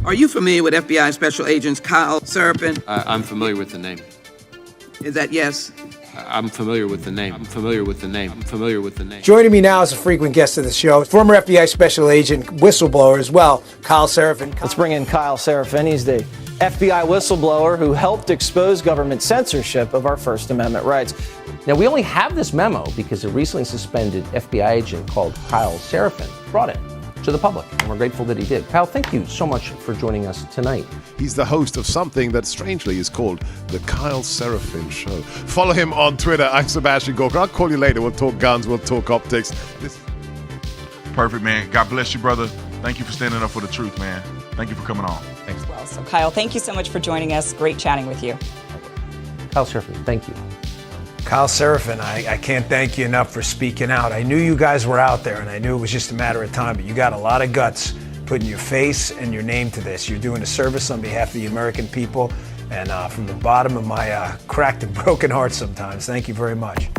Are you familiar with FBI Special Agent Kyle Seraphin? I'm familiar with the name. Is that yes? I'm familiar with the name. I'm familiar with the name. I'm familiar with the name. Joining me now is a frequent guest of the show, former FBI Special Agent, whistleblower as well, Kyle Seraphin. Let's bring in Kyle Seraphin. He's the FBI whistleblower who helped expose government censorship of our First Amendment rights. Now, we only have this memo because a recently suspended FBI agent called Kyle Seraphin brought it to the public, and we're grateful that he did. Kyle, thank you so much for joining us tonight. He's the host of something that strangely is called The Kyle Seraphin Show. Follow him on Twitter. I'm Sebastian Gorka. I'll call you later. We'll talk guns. We'll talk optics. Perfect, man. God bless you, brother. Thank you for standing up for the truth, man. Thank you for coming on. Thanks. Well, so Kyle, thank you so much for joining us. Great chatting with you. Kyle Seraphin, thank you. Kyle Seraphin, I can't thank you enough for speaking out. I knew you guys were out there, and I knew it was just a matter of time, but you got a lot of guts putting your face and your name to this. You're doing a service on behalf of the American people, and from the bottom of my cracked and broken heart sometimes, thank you very much.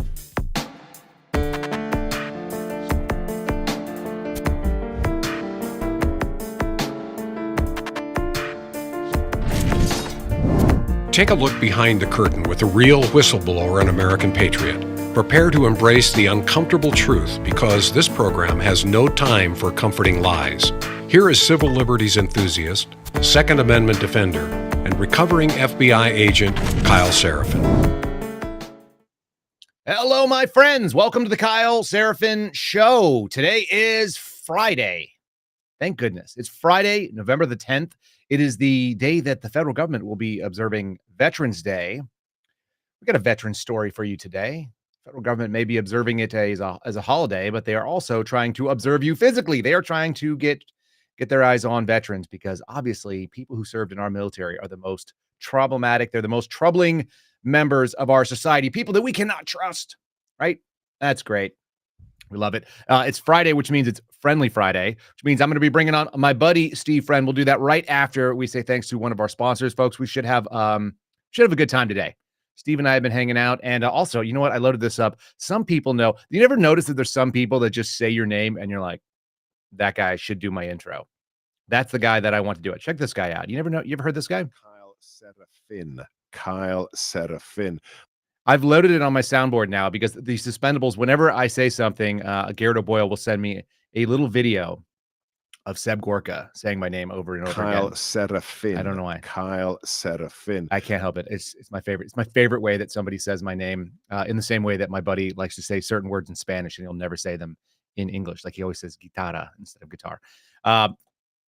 Take a look behind the curtain with a real whistleblower and American patriot. Prepare to embrace the uncomfortable truth because this program has no time for comforting lies. Here is civil liberties enthusiast, Second Amendment defender, and recovering FBI agent Kyle Seraphin. Hello, my friends. Welcome to the Kyle Seraphin Show. Today is Friday. Thank goodness. It's Friday, November the 10th. It is the day that the federal government will be observing Veterans Day. We got a veteran story for you today. The federal government may be observing it as a holiday, but they are also trying to observe you physically. They are trying to get their eyes on veterans because obviously people who served in our military are the most problematic. They're the most troubling members of our society, people that we cannot trust, right? That's great. We love it. It's Friday, which means it's Friendly Friday, which means I'm going to be bringing on my buddy, Steve Friend. We'll do that right after we say thanks to one of our sponsors, folks. We should have a good time today. Steve and I have been hanging out. And also, you know what? I loaded this up. Some people know. You never notice that there's some people that just say your name and you're like, that guy should do my intro. That's the guy that I want to do it. Check this guy out. You never know. You ever heard this guy? Kyle Seraphin. Kyle Seraphin. I've loaded it on my soundboard now because the suspendables, whenever I say something, Garrett O'Boyle will send me a little video of Seb Gorka saying my name over and over again. Kyle Seraphin. I don't know why. Kyle Seraphin. I can't help it. It's my favorite. It's my favorite way that somebody says my name in the same way that my buddy likes to say certain words in Spanish and he'll never say them in English. Like he always says guitarra instead of guitar.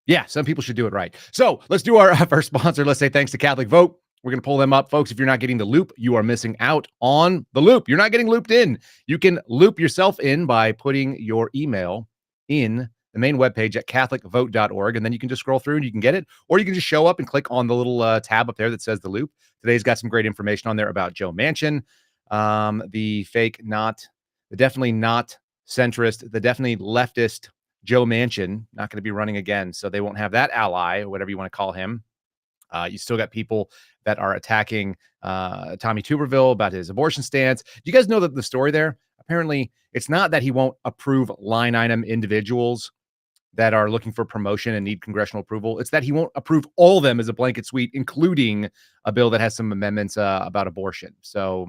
Yeah, some people should do it right. So let's do our first sponsor. Let's say thanks to Catholic Vote. We're going to pull them up. Folks, if you're not getting the loop, you are missing out on the loop. You're not getting looped in. You can loop yourself in by putting your email in the main webpage at catholicvote.org, and then you can just scroll through and you can get it, or you can just show up and click on the little tab up there that says the loop. Today's got some great information on there about Joe Manchin, the definitely not centrist, the definitely leftist Joe Manchin, not going to be running again, so they won't have that ally, or whatever you want to call him. You still got people that are attacking Tommy Tuberville about his abortion stance. Do you guys know that the story there? Apparently, it's not that he won't approve line item individuals that are looking for promotion and need congressional approval. It's that he won't approve all of them as a blanket sweep, including a bill that has some amendments about abortion. So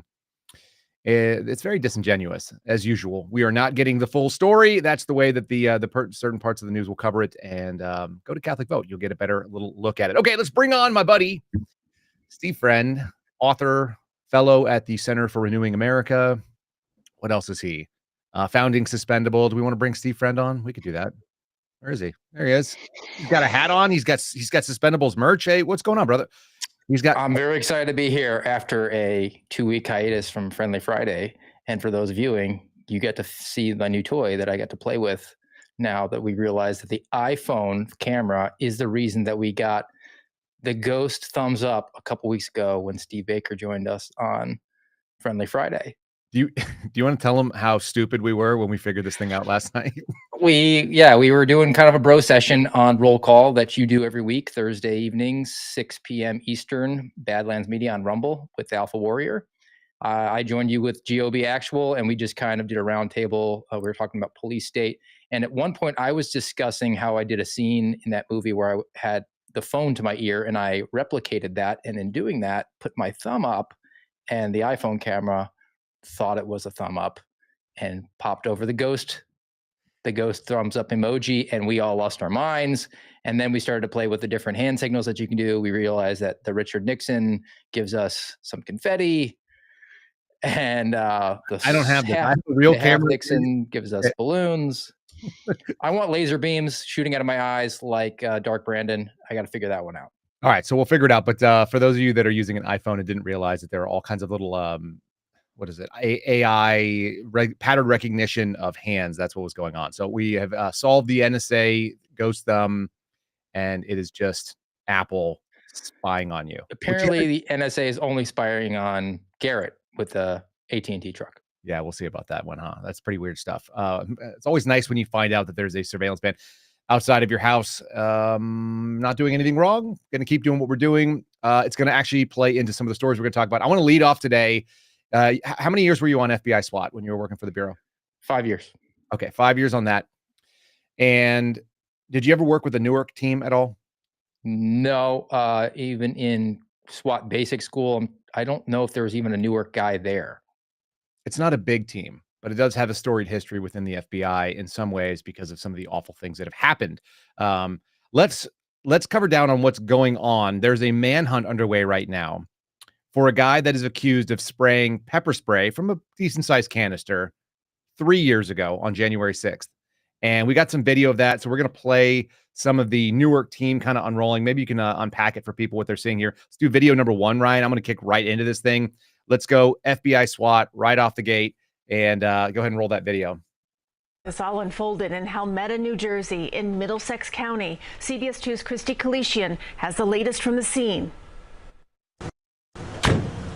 it's very disingenuous, as usual. We are not getting the full story. That's the way that certain parts of the news will cover it. And go to Catholic Vote. You'll get a better little look at it. Okay, let's bring on my buddy, Steve Friend, author, fellow at the Center for Renewing America. What else is he? Founding Suspendable. Do we want to bring Steve Friend on? We could do that. Where is he? There he is. He's got a hat on. He's got Suspendables merch. Hey, what's going on, brother? I'm very excited to be here after a 2-week hiatus from Friendly Friday. And for those viewing, you get to see the new toy that I get to play with now that we realize that the iPhone camera is the reason that we got the ghost thumbs up a couple weeks ago when Steve Baker joined us on Friendly Friday. Do you want to tell them how stupid we were when we figured this thing out last night? We were doing kind of a bro session on Roll Call that you do every week, Thursday evenings, 6 p.m. Eastern, Badlands Media on Rumble with Alpha Warrior. I joined you with GOB Actual, and we just kind of did a roundtable. We were talking about police state. And at one point, I was discussing how I did a scene in that movie where I had the phone to my ear, and I replicated that. And in doing that, put my thumb up, and the iPhone camera thought it was a thumb up and popped over the ghost thumbs up emoji, and we all lost our minds. And then we started to play with the different hand signals that you can do. We realized that the Richard Nixon gives us some confetti, and I don't have that. I have a real camera. Nixon gives us balloons. I want laser beams shooting out of my eyes like Dark Brandon. I got to figure that one out. All right, so we'll figure it out. But for those of you that are using an iPhone and didn't realize that there are all kinds of little what is it? AI pattern recognition of hands. That's what was going on. So we have solved the NSA ghost thumb, and it is just Apple spying on you. Apparently, the NSA is only spying on Garrett with the AT&T truck. Yeah, we'll see about that one, huh? That's pretty weird stuff. It's always nice when you find out that there's a surveillance ban outside of your house. Not doing anything wrong. Going to keep doing what we're doing. It's going to actually play into some of the stories we're going to talk about. I want to lead off today. How many years were you on FBI SWAT when you were working for the Bureau? 5 years. Okay, 5 years on that. And did you ever work with the Newark team at all? No, even in SWAT basic school, I don't know if there was even a Newark guy there. It's not a big team, but it does have a storied history within the FBI in some ways because of some of the awful things that have happened. Let's cover down on what's going on. There's a manhunt underway right now for a guy that is accused of spraying pepper spray from a decent-sized canister 3 years ago on January 6th. And we got some video of that, so we're going to play some of the Newark team kind of unrolling. Maybe you can unpack it for people what they're seeing here. Let's do video number 1, Ryan. I'm going to kick right into this thing. Let's go FBI SWAT right off the gate, and go ahead and roll that video. This all unfolded in Helmetta, New Jersey, in Middlesex County. CBS 2's Christy Kalishian has the latest from the scene.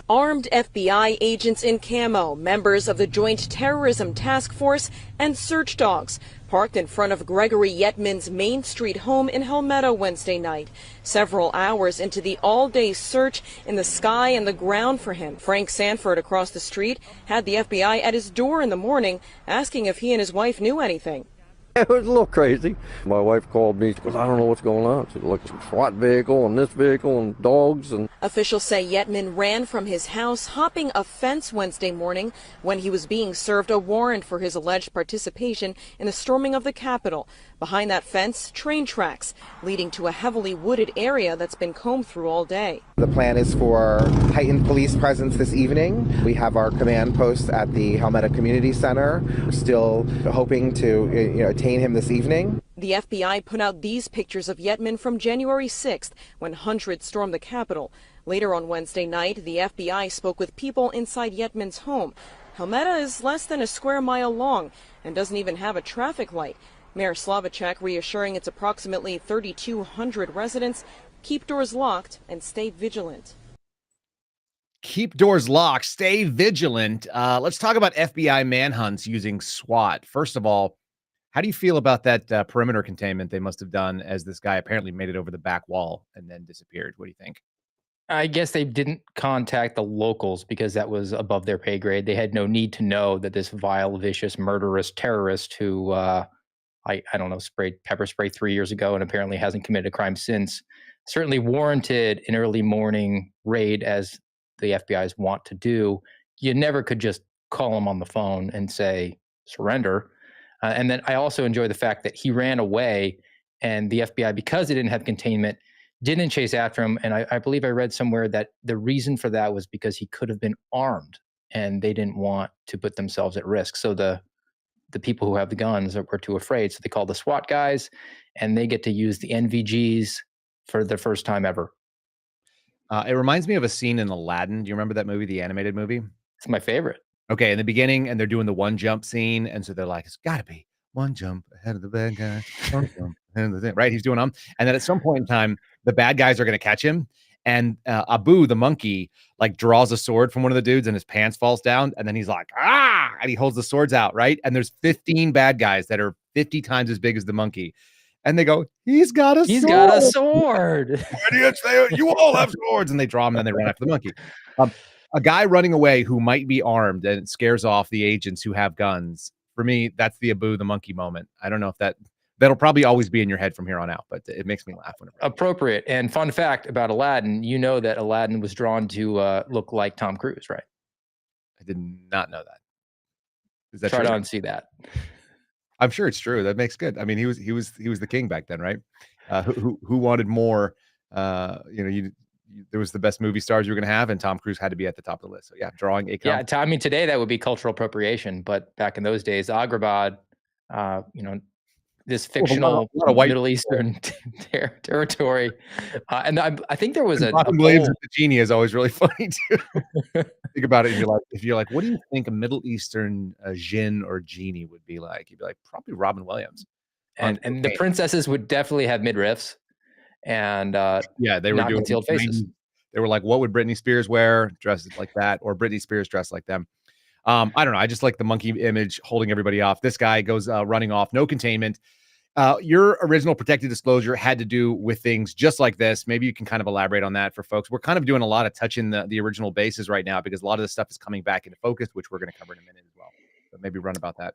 Armed FBI agents in camo, members of the Joint Terrorism Task Force, and search dogs parked in front of Gregory Yetman's Main Street home in Helmetta Wednesday night. Several hours into the all-day search in the sky and the ground for him, Frank Sanford across the street had the FBI at his door in the morning asking if he and his wife knew anything. It was a little crazy. My wife called me because I don't know what's going on. She looked at the SWAT vehicle and this vehicle and dogs. And officials say Yetman ran from his house, hopping a fence Wednesday morning when he was being served a warrant for his alleged participation in the storming of the Capitol. Behind that fence, train tracks leading to a heavily wooded area that's been combed through all day. The plan is for heightened police presence this evening. We have our command post at the Helmetta Community Center. We're still hoping to attain him this evening. The FBI put out these pictures of Yetman from January 6th when hundreds stormed the Capitol. Later on Wednesday night, the FBI spoke with people inside Yetman's home. Helmetta is less than a square mile long and doesn't even have a traffic light. Mayor Slavacek reassuring its approximately 3,200 residents keep doors locked and stay vigilant. Keep doors locked, stay vigilant. Let's talk about FBI manhunts using SWAT. First of all, how do you feel about that perimeter containment they must have done as this guy apparently made it over the back wall and then disappeared? What do you think? I guess they didn't contact the locals because that was above their pay grade. They had no need to know that this vile, vicious, murderous terrorist who, I don't know, sprayed pepper spray 3 years ago and apparently hasn't committed a crime since, certainly warranted an early morning raid as the FBI's want to do. You never could just call him on the phone and say, surrender. And then I also enjoy the fact that he ran away and the FBI, because it didn't have containment, didn't chase after him. And I believe I read somewhere that the reason for that was because he could have been armed and they didn't want to put themselves at risk. So the people who have the guns were too afraid. So they called the SWAT guys and they get to use the NVGs for the first time ever. It reminds me of a scene in Aladdin. Do you remember that movie, the animated movie? It's my favorite. Okay, in the beginning, and they're doing the one jump scene, and so they're like, it's got to be one jump ahead of the bad guy, one jump ahead of the thing, right? He's doing them, and then at some point in time, the bad guys are going to catch him, and Abu, the monkey, like draws a sword from one of the dudes, and his pants falls down, and then he's like, ah, and he holds the swords out, right? And there's 15 bad guys that are 50 times as big as the monkey. And they go, he's got a sword. He's got a sword. Idiots, you all have swords. And they draw him and then they run after the monkey. A guy running away who might be armed and it scares off the agents who have guns. For me, that's the Abu the monkey moment. I don't know if that that'll probably always be in your head from here on out, but it makes me laugh whenever. Appropriate. And fun fact about Aladdin, you know that Aladdin was drawn to look like Tom Cruise, right? I did not know that. Is that Try true? to unsee that. I'm sure it's true. That makes good. I mean, he was the king back then, right? Who wanted more? There was the best movie stars you were going to have, and Tom Cruise had to be at the top of the list. So yeah, drawing a Yeah, I mean, today that would be cultural appropriation, but back in those days, Agrabah, this fictional a lot of white Middle Eastern territory, and I think there was a Robin Williams poll. as the genie is always really funny too. Think about it. If you're like, what do you think a Middle Eastern jinn or genie would be like? You'd be like, probably Robin Williams. And the princesses would definitely have midriffs, and yeah, they were not doing concealed faces. They were like, what would Britney Spears wear? Dressed like that, or Britney Spears dressed like them. I don't know. I just like the monkey image holding everybody off. This guy goes running off, no containment. Your original protected disclosure had to do with things just like this. Maybe you can kind of elaborate on that for folks. We're kind of doing a lot of touching the original bases right now because a lot of this stuff is coming back into focus, which we're going to cover in a minute as well. But maybe run about that.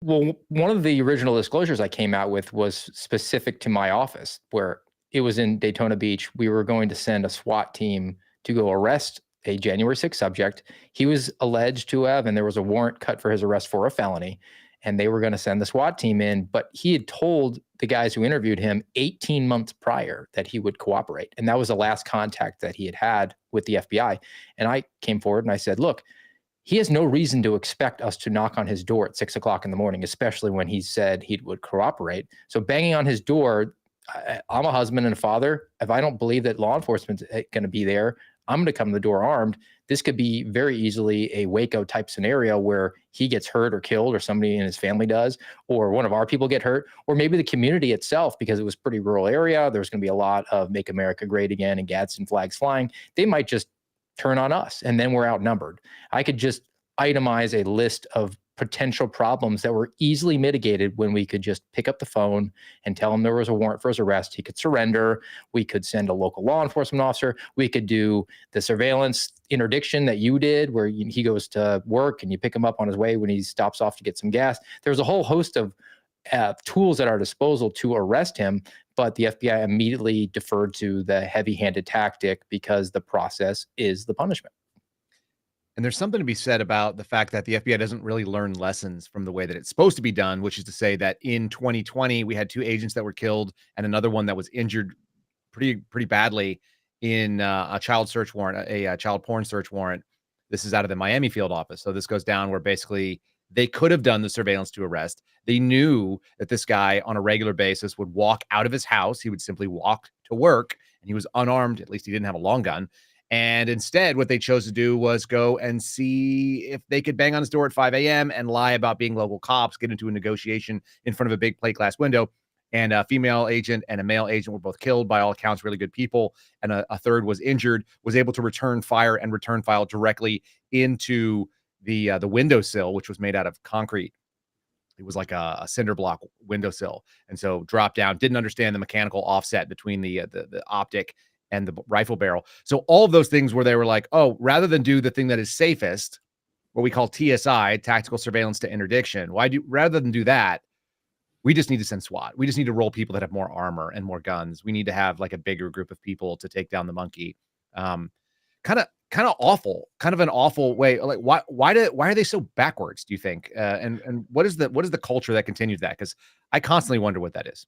Well, one of the original disclosures I came out with was specific to my office, where it was in Daytona Beach. We were going to send a SWAT team to go arrest a January 6th subject. He was alleged to have, and there was a warrant cut for his arrest for a felony. And they were going to send the SWAT team in, but he had told the guys who interviewed him 18 months prior that he would cooperate. And that was the last contact that he had with the FBI. And I came forward and I said, look, he has no reason to expect us to knock on his door at 6 o'clock in the morning, especially when he said he would cooperate. So banging on his door, I'm a husband and a father. If I don't believe that law enforcement's going to be there, I'm going to come to the door armed. This could be very easily a Waco type scenario where he gets hurt or killed, or somebody in his family does, or one of our people get hurt, or maybe the community itself, because it was a pretty rural area. There's going to be a lot of Make America Great Again and Gadsden flags flying. They might just turn on us, and then we're outnumbered. I could just itemize a list of potential problems that were easily mitigated when we could just pick up the phone and tell him there was a warrant for his arrest. He could surrender. We could send a local law enforcement officer. We could do the surveillance interdiction that you did, where he goes to work and you pick him up on his way when he stops off to get some gas. There's a whole host of tools at our disposal to arrest him, but the FBI immediately deferred to the heavy-handed tactic because the process is the punishment. And there's something to be said about the fact that the FBI doesn't really learn lessons from the way that it's supposed to be done, which is to say that in 2020, we had 2 agents that were killed and another one that was injured pretty badly in a child search warrant, a child porn search warrant. This is out of the Miami field office. So this goes down where basically they could have done the surveillance to arrest. They knew that this guy on a regular basis would walk out of his house. He would simply walk to work, and he was unarmed. At least he didn't have a long gun. And instead, what they chose to do was go and see if they could bang on his door at 5 a.m. and lie about being local cops, get into a negotiation in front of a big plate glass window. And a female agent and a male agent were both killed, by all accounts, really good people. And a third was injured, was able to return fire and return file directly into the windowsill, which was made out of concrete. It was like a cinder block windowsill. And so dropped down, didn't understand the mechanical offset between the optic and the rifle barrel. So all of those things where they were like, oh, rather than do the thing that is safest, what we call TSI, tactical surveillance to interdiction, rather than do that, we just need to send SWAT. We just need to roll people that have more armor and more guns. We need to have like a bigger group of people to take down the monkey. Kind of awful, kind of an awful way. Like why are they so backwards, do you think? And what is the culture that continues that? Because I constantly wonder what that is.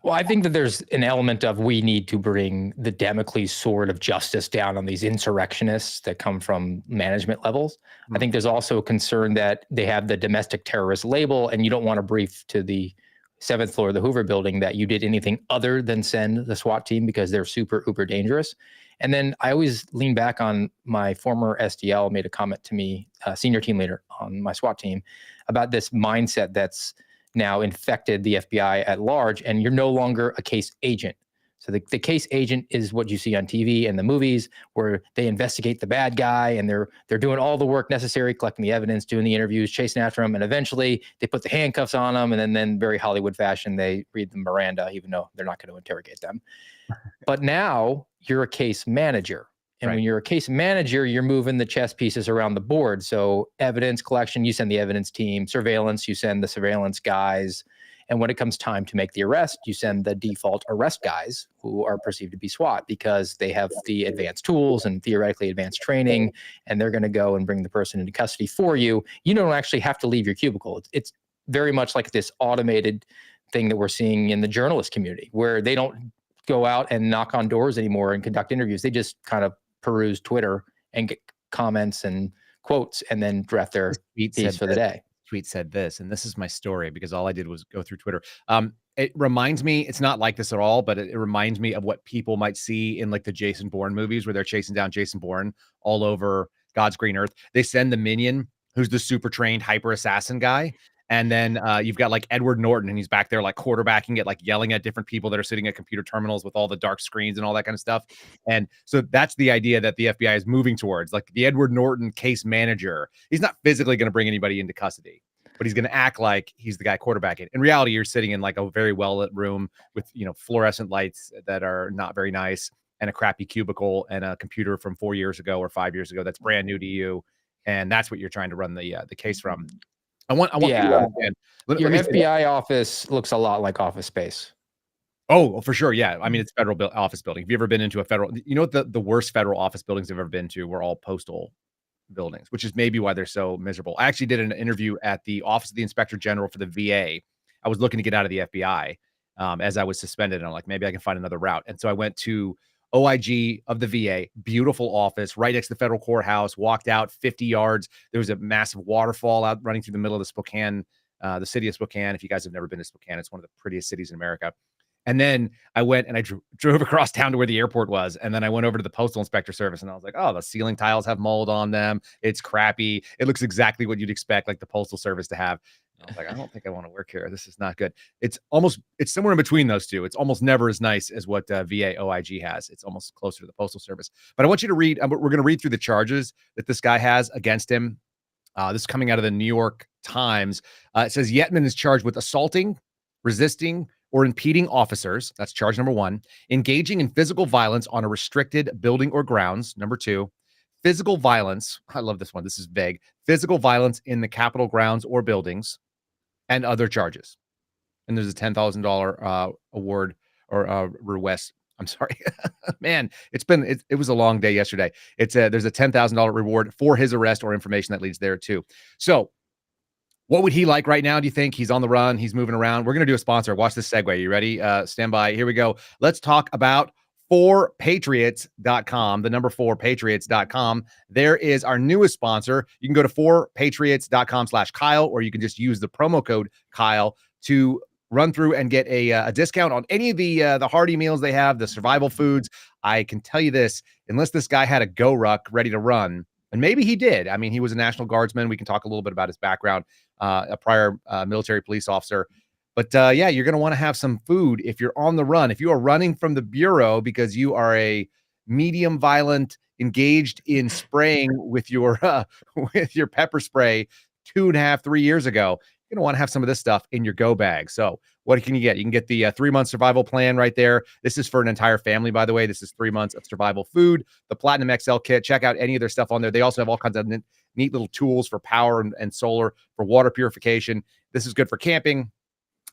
Well, I think that there's an element of we need to bring the Damocles sword of justice down on these insurrectionists that come from management levels. I think there's also a concern that they have the domestic terrorist label, and you don't want to brief to the 7th floor of the Hoover building that you did anything other than send the SWAT team because they're super, uber dangerous. And then I always lean back on my former SDL made a comment to me, senior team leader on my SWAT team, about this mindset that's now infected the FBI at large, and you're no longer a case agent. So the case agent is what you see on TV and the movies where they investigate the bad guy and they're doing all the work necessary, collecting the evidence, doing the interviews, chasing after him, and eventually they put the handcuffs on them, and then very Hollywood fashion, they read the Miranda, even though they're not going to interrogate them. But now you're a case manager. And when you're a case manager, you're moving the chess pieces around the board. So evidence collection, you send the evidence team. Surveillance, you send the surveillance guys. And when it comes time to make the arrest, you send the default arrest guys who are perceived to be SWAT because they have the advanced tools and theoretically advanced training, and they're going to go and bring the person into custody for you. You don't actually have to leave your cubicle. It's very much like this automated thing that we're seeing in the journalist community, where they don't go out and knock on doors anymore and conduct interviews. They just kind of peruse Twitter and get comments and quotes and then draft their piece for the day. Tweet said this, and this is my story because all I did was go through Twitter. It reminds me, it's not like this at all, but it reminds me of what people might see in like the Jason Bourne movies where they're chasing down Jason Bourne all over God's green earth. They send the minion, who's the super trained hyper assassin guy. And then you've got like Edward Norton, and he's back there like quarterbacking it, like yelling at different people that are sitting at computer terminals with all the dark screens and all that kind of stuff. And so that's the idea that the FBI is moving towards, like the Edward Norton case manager. He's not physically going to bring anybody into custody, but he's going to act like he's the guy quarterbacking. In reality, you're sitting in like a very well-lit room with, you know, fluorescent lights that are not very nice and a crappy cubicle and a computer from 4 years ago or 5 years ago that's brand new to you. And that's what you're trying to run the case from. I want Yeah. you to understand. Your FBI office looks a lot like Office Space. Oh, for sure. Yeah. I mean, it's federal office building. Have you ever been into a federal, you know what the worst federal office buildings I've ever been to were all postal buildings, which is maybe why they're so miserable. I actually did an interview at the Office of the Inspector General for the VA. I was looking to get out of the FBI as I was suspended. And I'm like, maybe I can find another route. And so I went to OIG of the VA, beautiful office right next to the federal courthouse, walked out 50 yards. There was a massive waterfall out running through the middle of the Spokane, the city of Spokane. If you guys have never been to Spokane, it's one of the prettiest cities in America. And then I went and I drove across town to where the airport was. And then I went over to the Postal Inspector Service and I was like, oh, the ceiling tiles have mold on them. It's crappy. It looks exactly what you'd expect like the Postal Service to have. I was like, I don't think I want to work here. This is not good. It's somewhere in between those two. It's almost never as nice as what VA OIG has. It's almost closer to the Postal Service. But I want you to read, we're going to read through the charges that this guy has against him. This is coming out of the New York Times. It says Yetman is charged with assaulting, resisting, or impeding officers. That's charge number 1. Engaging in physical violence on a restricted building or grounds. Number 2. Physical violence. I love this one. This is vague. Physical violence in the Capitol grounds or buildings, and other charges. And there's a $10,000 award or request. I'm sorry, man. It was a long day yesterday. There's a $10,000 reward for his arrest or information that leads there too. So, what would he like right now? Do you think he's on the run? He's moving around. We're gonna do a sponsor. Watch this segue. You ready? Stand by. Here we go. Let's talk about 4patriots.com, the number 4patriots.com. There is our newest sponsor. You can go to 4patriots.com/Kyle, or you can just use the promo code Kyle to run through and get a discount on any of the hearty meals they have, the survival foods. I can tell you this, unless this guy had a go ruck ready to run, and maybe he did. I mean, he was a National Guardsman. We can talk a little bit about his background, a prior military police officer. But yeah, you're going to want to have some food if you're on the run. If you are running from the Bureau because you are a medium violent, engaged in spraying with your pepper spray 2.5, 3 years ago, you're going to want to have some of this stuff in your go bag. So what can you get? You can get the 3-month survival plan right there. This is for an entire family, by the way. This is 3 months of survival food, the Platinum XL kit. Check out any of their stuff on there. They also have all kinds of neat little tools for power and solar, for water purification. This is good for camping.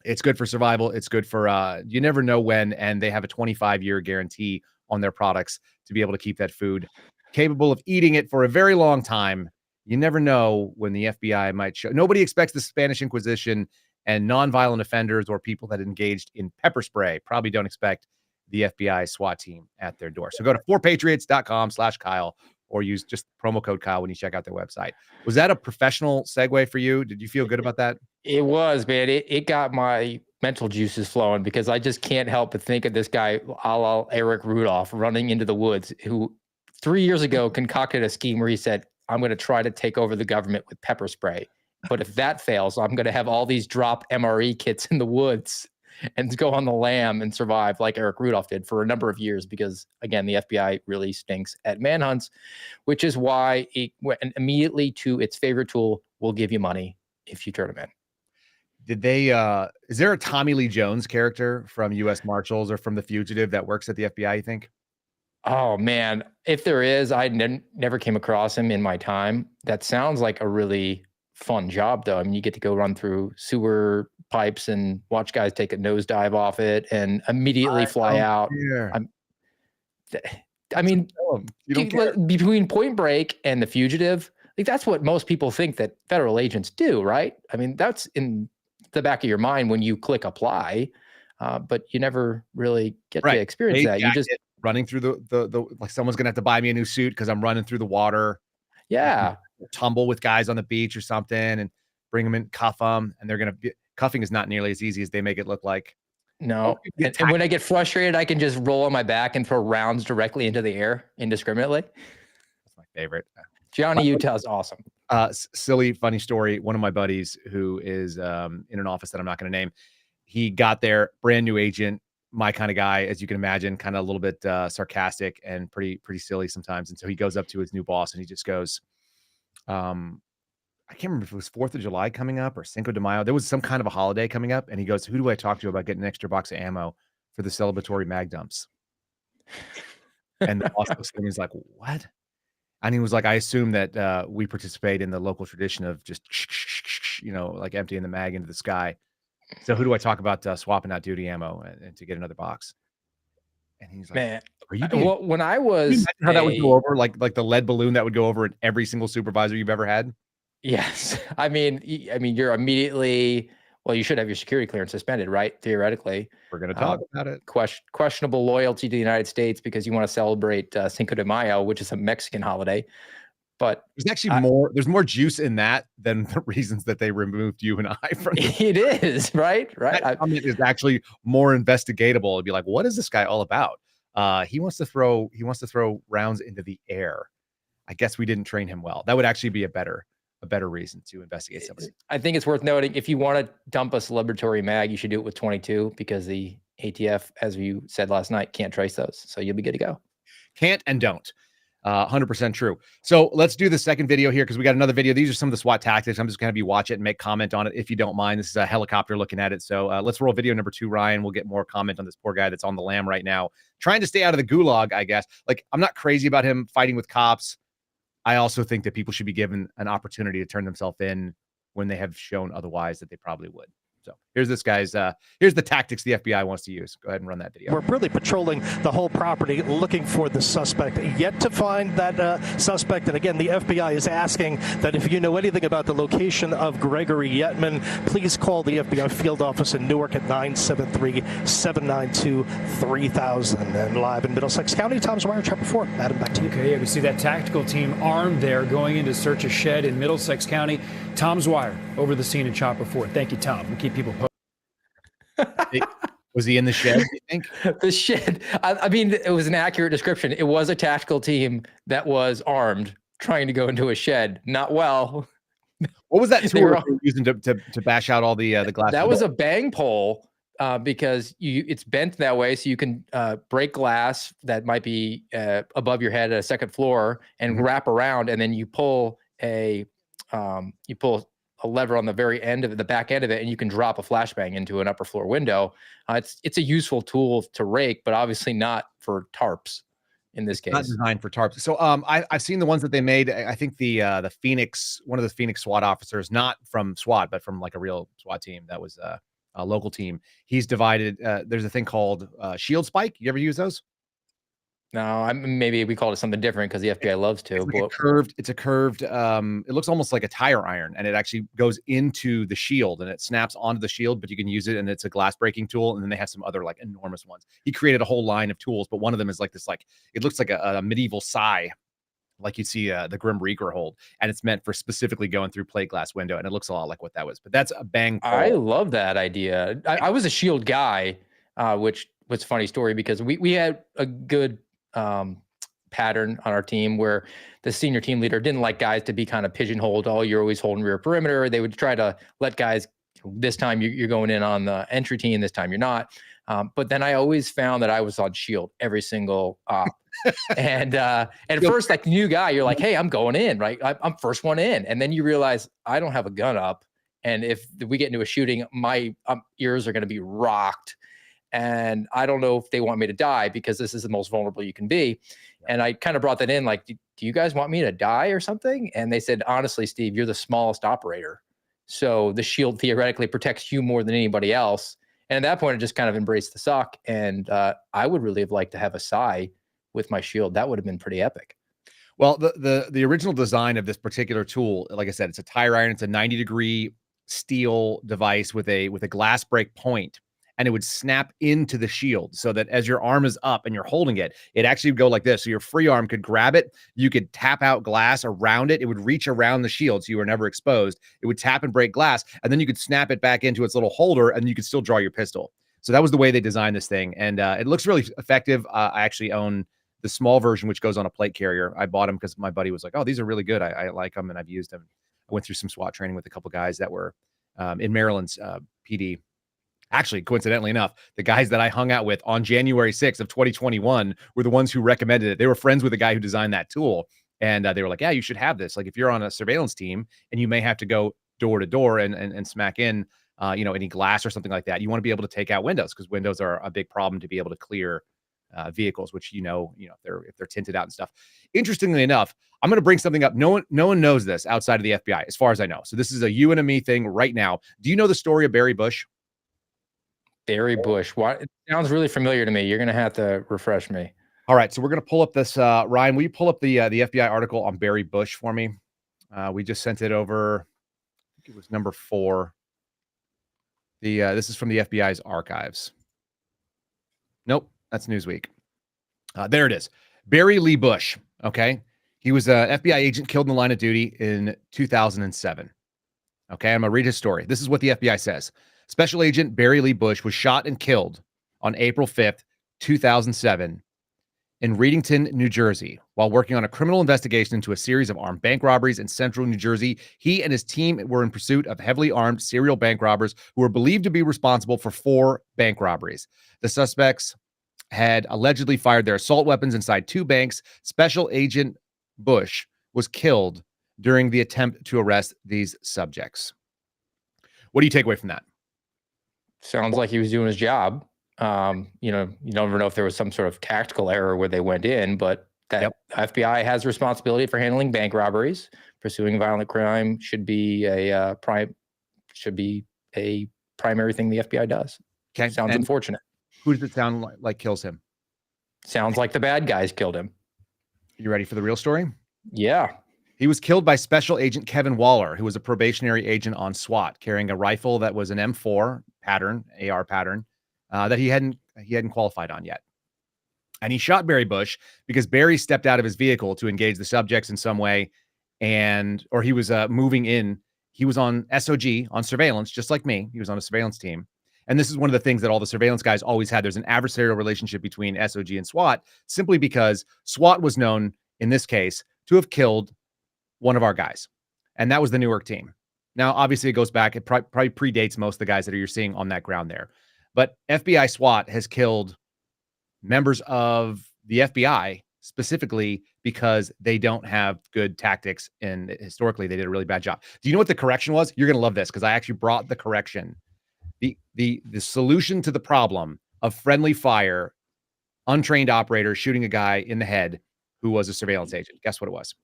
It's good for survival. It's good for, you never know when, and they have a 25-year guarantee on their products to be able to keep that food capable of eating it for a very long time. You never know when the FBI might show. Nobody expects the Spanish Inquisition and nonviolent offenders or people that engaged in pepper spray probably don't expect the FBI SWAT team at their door. So go to 4patriots.com/Kyle or use just promo code Kyle when you check out their website. Was that a professional segue for you? Did you feel good about that? It was, man. It got my mental juices flowing because I just can't help but think of this guy, a la Eric Rudolph, running into the woods, who 3 years ago concocted a scheme where he said, I'm going to try to take over the government with pepper spray. But if that fails, I'm going to have all these drop MRE kits in the woods and go on the lam and survive like Eric Rudolph did for a number of years because, again, the FBI really stinks at manhunts, which is why it went immediately to its favorite tool, will give you money if you turn them in. Did they, is there a Tommy Lee Jones character from U.S. Marshals or from The Fugitive that works at the FBI, you think? Oh, man. If there is, I never came across him in my time. That sounds like a really fun job, though. I mean, you get to go run through sewer pipes and watch guys take a nosedive off it and immediately fly out. I mean, you don't care. Between Point Break and The Fugitive, like that's what most people think that federal agents do, right? I mean, that's in the back of your mind when you click apply, but you never really get to experience that. You just running through the like someone's gonna have to buy me a new suit because I'm running through the water. Yeah, tumble with guys on the beach or something and bring them in, cuff them, and they're gonna be cuffing is not nearly as easy as they make it look like. No, and when I get frustrated, I can just roll on my back and throw rounds directly into the air indiscriminately. That's my favorite. Johnny Utah is awesome. Silly, funny story. One of my buddies who is in an office that I'm not going to name, he got there, brand new agent, my kind of guy, as you can imagine, kind of a little bit sarcastic and pretty silly sometimes. And so he goes up to his new boss and he just goes, I can't remember if it was 4th of July coming up or Cinco de Mayo. There was some kind of a holiday coming up. And he goes, who do I talk to about getting an extra box of ammo for the celebratory mag dumps? And the boss looks at him, he's like, what? And he was like, I assume that we participate in the local tradition of just, like emptying the mag into the sky. So who do I talk about swapping out duty ammo and to get another box? And he's like, man, are you well, when I was how that would go over, like the lead balloon that would go over in every single supervisor you've ever had? Yes. I mean, you're immediately, well, you should have your security clearance suspended, right? Theoretically. We're going to talk about it. Questionable loyalty to the United States because you want to celebrate Cinco de Mayo, which is a Mexican holiday. But there's actually there's more juice in that than the reasons that they removed you and I from it is, right? That comment is actually more investigatable. It'd be like, what is this guy all about? He wants to throw rounds into the air. I guess we didn't train him well. That would actually be a better reason to investigate somebody. I think it's worth noting, if you want to dump a celebratory mag, you should do it with 22 because the ATF, as you said last night, can't trace those. So you'll be good to go. Can't and don't. 100% true. So let's do the second video here because we got another video. These are some of the SWAT tactics. I'm just going to have you watch it and make comment on it if you don't mind. This is a helicopter looking at it. So let's roll video number 2, Ryan. We'll get more comment on this poor guy that's on the lam right now, trying to stay out of the gulag, I guess. Like, I'm not crazy about him fighting with cops. I also think that people should be given an opportunity to turn themselves in when they have shown otherwise that they probably would. So here's this guy's, here's the tactics the FBI wants to use. Go ahead and run that video. We're really patrolling the whole property looking for the suspect. Yet to find that suspect. And again, the FBI is asking that if you know anything about the location of Gregory Yetman, please call the FBI field office in Newark at 973-792-3000. And live in Middlesex County, Tom's Wire, Chapter 4. Adam, back to you. Okay, yeah, we see that tactical team armed there going in to search a shed in Middlesex County. Tom's Wire over the scene in Chopper 4. Thank you, Tom. We'll keep people posted. Was he in the shed, you think? The shed. I mean, it was an accurate description. It was a tactical team that was armed trying to go into a shed. Not well. What was that tool they were using to bash out all the glass? That was a bang pole because it's bent that way so you can break glass that might be above your head at a second floor and wrap around, and then you pull a lever on the very end of it, the back end of it, and you can drop a flashbang into an upper floor window. It's a useful tool to rake, but obviously not for tarps in this case. Not designed for tarps. So I've seen the ones that they made. I think the Phoenix, one of the Phoenix SWAT officers, not from SWAT, but from like a real SWAT team that was a local team. He's divided. There's a thing called shield spike. You ever use those? No, maybe we call it something different because the FBI loves to. It's a curved, it looks almost like a tire iron, and it actually goes into the shield and it snaps onto the shield, but you can use it, and it's a glass breaking tool. And then they have some other like enormous ones. He created a whole line of tools, but one of them is like this, like it looks like a medieval sai, like you see the Grim Reaper hold, and it's meant for specifically going through plate glass window, and it looks a lot like what that was. But that's a bang pole. I love that idea. I was a shield guy, which was a funny story because we had a good pattern on our team where the senior team leader didn't like guys to be kind of pigeonholed. Oh, you're always holding rear perimeter. They would try to let guys, this time you're going in on the entry team, this time you're not. But then I always found that I was on shield every single op. and at first, like new guy, you're like, hey, I'm going in, right? I'm first one in. And then you realize I don't have a gun up. And if we get into a shooting, my ears are going to be rocked. And I don't know if they want me to die because this is the most vulnerable you can be. And I kind of brought that in, like, do you guys want me to die or something? And they said, honestly, Steve, you're the smallest operator. So the shield theoretically protects you more than anybody else. And at that point, I just kind of embraced the sock. And I would really have liked to have a Psy with my shield. That would have been pretty epic. Well, the original design of this particular tool, like I said, it's a tire iron. It's a 90-degree steel device with a glass break point, and it would snap into the shield so that as your arm is up and you're holding it, it actually would go like this. So your free arm could grab it. You could tap out glass around it. It would reach around the shield, so you were never exposed. It would tap and break glass, and then you could snap it back into its little holder, and you could still draw your pistol. So that was the way they designed this thing, and it looks really effective. I actually own the small version, which goes on a plate carrier. I bought them because my buddy was like, "Oh, these are really good. I like them," and I've used them. I went through some SWAT training with a couple guys that were in Maryland's PD. Actually, coincidentally enough, the guys that I hung out with on January 6th of 2021 were the ones who recommended it. They were friends with the guy who designed that tool. And they were like, yeah, you should have this. Like if you're on a surveillance team and you may have to go door to door and smack in, any glass or something like that, you want to be able to take out windows because windows are a big problem to be able to clear vehicles, which, if they're tinted out and stuff. Interestingly enough, I'm going to bring something up. No one knows this outside of the FBI, as far as I know. So this is a you and a me thing right now. Do you know the story of Barry Bush? Barry Bush. What? It sounds really familiar to me. You're going to have to refresh me. All right. So we're going to pull up this. Ryan, will you pull up the FBI article on Barry Bush for me? We just sent it over. I think it was number 4. This is from the FBI's archives. Nope. That's Newsweek. There it is. Barry Lee Bush. Okay. He was an FBI agent killed in the line of duty in 2007. Okay. I'm going to read his story. This is what the FBI says. Special Agent Barry Lee Bush was shot and killed on April 5th, 2007 in Readington, New Jersey. While working on a criminal investigation into a series of armed bank robberies in central New Jersey, he and his team were in pursuit of heavily armed serial bank robbers who were believed to be responsible for 4 bank robberies. The suspects had allegedly fired their assault weapons inside 2 banks. Special Agent Bush was killed during the attempt to arrest these subjects. What do you take away from that? Sounds like he was doing his job. You never know if there was some sort of tactical error where they went in, but that FBI has responsibility for handling bank robberies. Pursuing violent crime should be a primary thing the FBI does. Okay. Sounds unfortunate. Who does it sound like kills him? Sounds like the bad guys killed him. You ready for the real story? Yeah. He was killed by Special Agent Kevin Waller, who was a probationary agent on SWAT, carrying a rifle that was an M4 pattern, AR pattern, that he hadn't qualified on yet. And he shot Barry Bush because Barry stepped out of his vehicle to engage the subjects in some way, or he was moving in. He was on SOG, on surveillance, just like me. He was on a surveillance team. And this is one of the things that all the surveillance guys always had. There's an adversarial relationship between SOG and SWAT, simply because SWAT was known, in this case, to have killed one of our guys. And that was the Newark team. Now, obviously, it goes back. It probably predates most of the guys that you're seeing on that ground there. But FBI SWAT has killed members of the FBI specifically because they don't have good tactics. And historically, they did a really bad job. Do you know what the correction was? You're going to love this because I actually brought the correction. The solution to the problem of friendly fire, untrained operator shooting a guy in the head who was a surveillance agent. Guess what it was?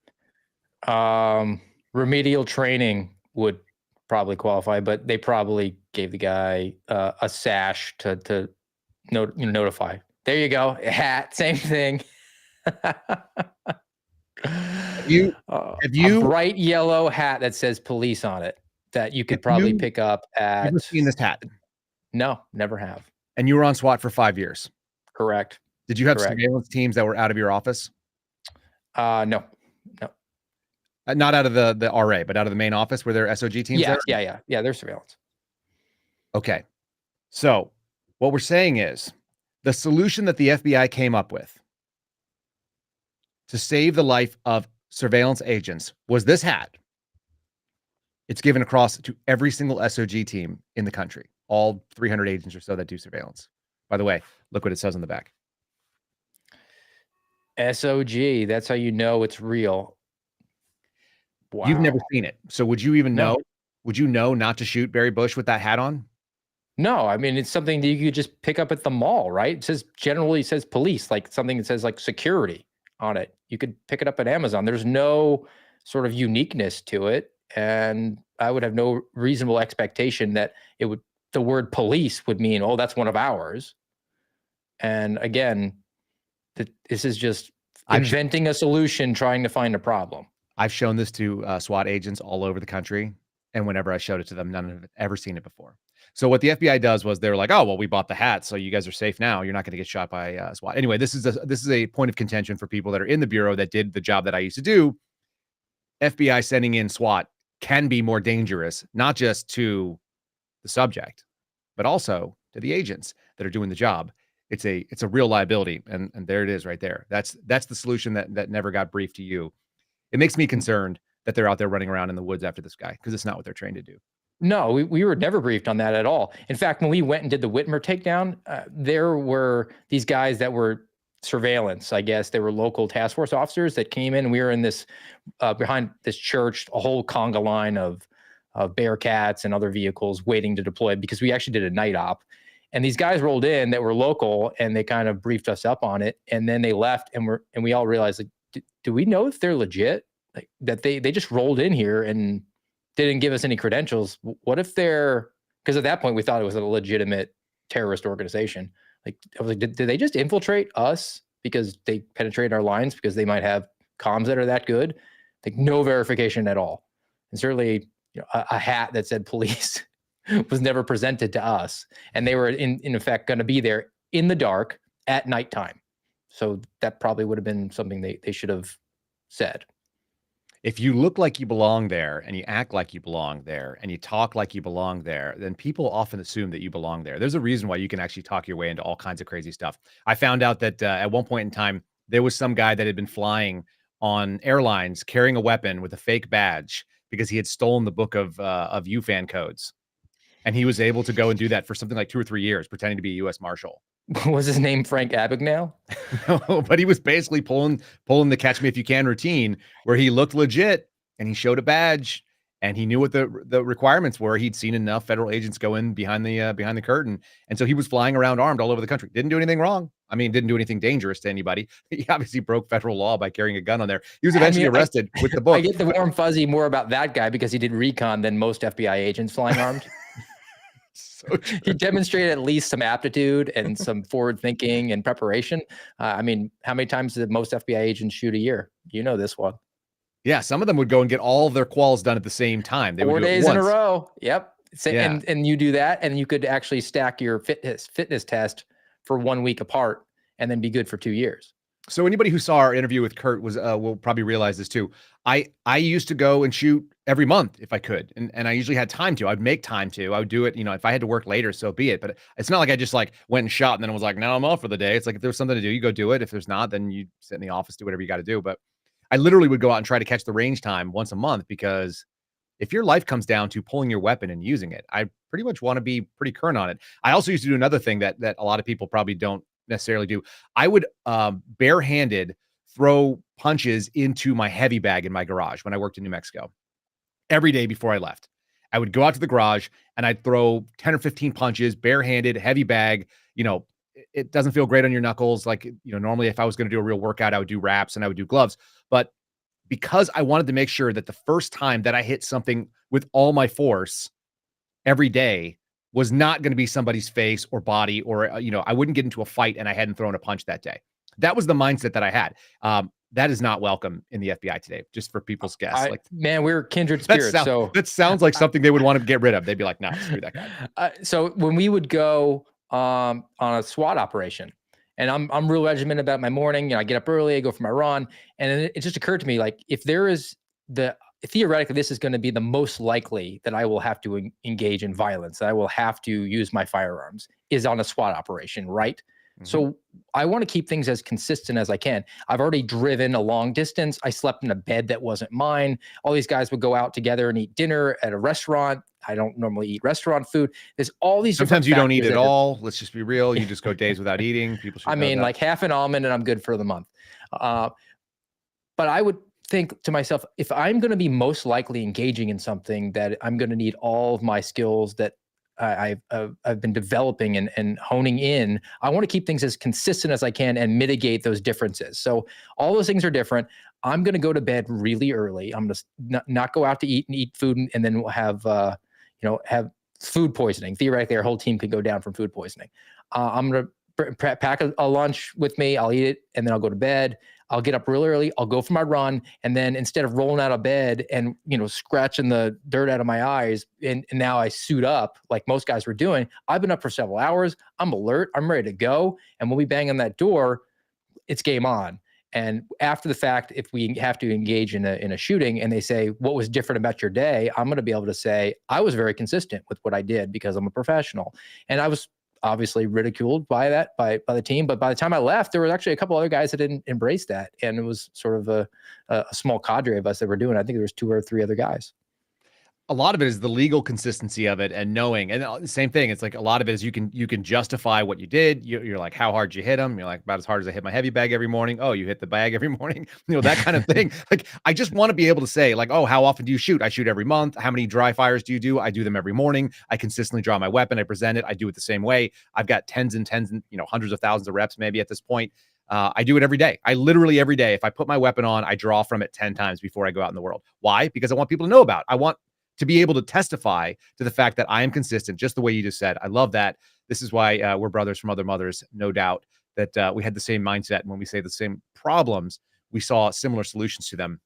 Remedial training would probably qualify, but they probably gave the guy a sash to notify. There you go. A hat, same thing. Have you a bright yellow hat that says police on it that you could probably pick up at. Ever seen this hat? No, never have. And you were on SWAT for 5 years. Correct. Did you have surveillance teams that were out of your office? No. Not out of the RA, but out of the main office where there are SOG teams. Yeah. There's surveillance. Okay. So what we're saying is the solution that the FBI came up with to save the life of surveillance agents was this hat. It's given across to every single SOG team in the country, all 300 agents or so that do surveillance. By the way, look what it says on the back. SOG, that's how you know it's real. Wow. You've never seen it. So would you even know? Would you know not to shoot Barry Bush with that hat on? No, I mean, it's something that you could just pick up at the mall, right? It generally says police, like something that says like security on it. You could pick it up at Amazon. There's no sort of uniqueness to it. and I would have no reasonable expectation that the word police would mean, oh, that's one of ours. And again, this is just inventing a solution, trying to find a problem. I've shown this to SWAT agents all over the country, and whenever I showed it to them, none of them have ever seen it before. So what the FBI does was they're like, oh, well, we bought the hat, so you guys are safe now. You're not going to get shot by SWAT. Anyway, this is a point of contention for people that are in the Bureau that did the job that I used to do. FBI sending in SWAT can be more dangerous, not just to the subject, but also to the agents that are doing the job. It's a real liability, and there it is right there. That's the solution that never got briefed to you. It makes me concerned that they're out there running around in the woods after this guy, because it's not what they're trained to do. No, we were never briefed on that at all. In fact, when we went and did the Whitmer takedown, there were these guys that were surveillance. I guess they were local task force officers that came in. We were in this behind this church, a whole conga line of Bearcats and other vehicles waiting to deploy, because we actually did a night op. And these guys rolled in that were local, and they kind of briefed us up on it. And then they left, and we all realized, like, do we know if they're legit? Like, that they just rolled in here and didn't give us any credentials. What if they're, because at that point we thought it was a legitimate terrorist organization. Like, I was like, did they just infiltrate us because they penetrate our lines because they might have comms that are that good? Like, no verification at all. And certainly, a hat that said police was never presented to us. And they were in effect going to be there in the dark at nighttime. So that probably would have been something they should have said. If you look like you belong there, and you act like you belong there, and you talk like you belong there, then people often assume that you belong there. There's a reason why you can actually talk your way into all kinds of crazy stuff. I found out that at one point in time, there was some guy that had been flying on airlines carrying a weapon with a fake badge because he had stolen the book of UFAN codes. And he was able to go and do that for something like 2 or 3 years, pretending to be a U.S. Marshal. Was his name Frank Abagnale? No, but he was basically pulling the catch me if you can routine, where he looked legit and he showed a badge and he knew what the requirements were. He'd seen enough federal agents go in behind the curtain. And so he was flying around armed all over the country. Didn't do anything wrong. I mean, didn't do anything dangerous to anybody. He obviously broke federal law by carrying a gun on there. He was eventually arrested with the book. I get the warm fuzzy more about that guy because he did recon than most FBI agents flying armed. So he demonstrated at least some aptitude and some forward thinking and preparation. I mean, how many times did most FBI agents shoot a year? You know this one. Yeah, some of them would go and get all of their quals done at the same time. They 4 would do it days in a once. row. Yep. So, Yeah. and you do that, and you could actually stack your fitness test for 1 week apart, and then be good for 2 years. So anybody who saw our interview with Kurt will probably realize this too. I used to go and shoot every month if I could, and I usually had time to. I'd make time to. I would do it, if I had to work later, so be it. But it's not like I just like went and shot and then was like, now I'm off for the day. It's like if there's something to do, you go do it. If there's not, then you sit in the office, do whatever you got to do. But I literally would go out and try to catch the range time once a month, because if your life comes down to pulling your weapon and using it, I pretty much want to be pretty current on it. I also used to do another thing that a lot of people probably don't necessarily do. I would barehanded throw punches into my heavy bag in my garage when I worked in New Mexico. Every day before I left, I would go out to the garage and I'd throw 10 or 15 punches, barehanded, heavy bag. It doesn't feel great on your knuckles. Like, normally if I was going to do a real workout, I would do wraps and I would do gloves. But because I wanted to make sure that the first time that I hit something with all my force every day was not going to be somebody's face or body, or, I wouldn't get into a fight and I hadn't thrown a punch that day. That was the mindset that I had. That is not welcome in the FBI today, just for people's guess. Man, we're kindred spirits. That sounds like something they would want to get rid of. They'd be like, no, screw that guy. So when we would go on a SWAT operation, and I'm real regimented about my morning, I get up early, I go for my run, and it just occurred to me, like, if there is theoretically, this is going to be the most likely that I will have to engage in violence, that I will have to use my firearms, is on a SWAT operation, right? Mm-hmm. So I want to keep things as consistent as I can. I've already driven a long distance. I slept in a bed that wasn't mine. All these guys would go out together and eat dinner at a restaurant. I don't normally eat restaurant food. There's all these. Sometimes you don't eat at all. Let's just be real. You just go days without eating. People should know that. Like half an almond and I'm good for the month. But I would think to myself, if I'm going to be most likely engaging in something that I'm going to need all of my skills that I've been developing and honing in. I want to keep things as consistent as I can and mitigate those differences. So all those things are different. I'm going to go to bed really early. I'm going to not go out to eat food and then we'll have have food poisoning. Theoretically, our whole team could go down from food poisoning. I'm going to pack a lunch with me. I'll eat it and then I'll go to bed. I'll get up really early. I'll go for my run. And then instead of rolling out of bed and, scratching the dirt out of my eyes, and now I suit up like most guys were doing, I've been up for several hours. I'm alert. I'm ready to go. And when we bang on that door, it's game on. And after the fact, if we have to engage in a shooting and they say, what was different about your day? I'm going to be able to say, I was very consistent with what I did because I'm a professional. And I was obviously ridiculed by that, by the team. But by the time I left, there was actually a couple other guys that didn't embrace that. And it was sort of a small cadre of us that were doing it. I think there was 2 or 3 other guys. A lot of it is the legal consistency of it and knowing, and the same thing. It's like a lot of it is you can justify what you did. You're like, how hard you hit them? You're like, about as hard as I hit my heavy bag every morning. Oh, you hit the bag every morning, that kind of thing. Like, I just want to be able to say, like, oh, how often do you shoot? I shoot every month. How many dry fires do you do? I do them every morning. I consistently draw my weapon. I present it. I do it the same way. I've got tens and hundreds of thousands of reps maybe at this point. I do it every day. I literally every day, if I put my weapon on, I draw from it 10 times before I go out in the world. Why? Because I want people to know about it. I want to be able to testify to the fact that I am consistent, just the way you just said. I love that. This is why we're brothers from other mothers, no doubt, that we had the same mindset. And when we say the same problems, we saw similar solutions to them.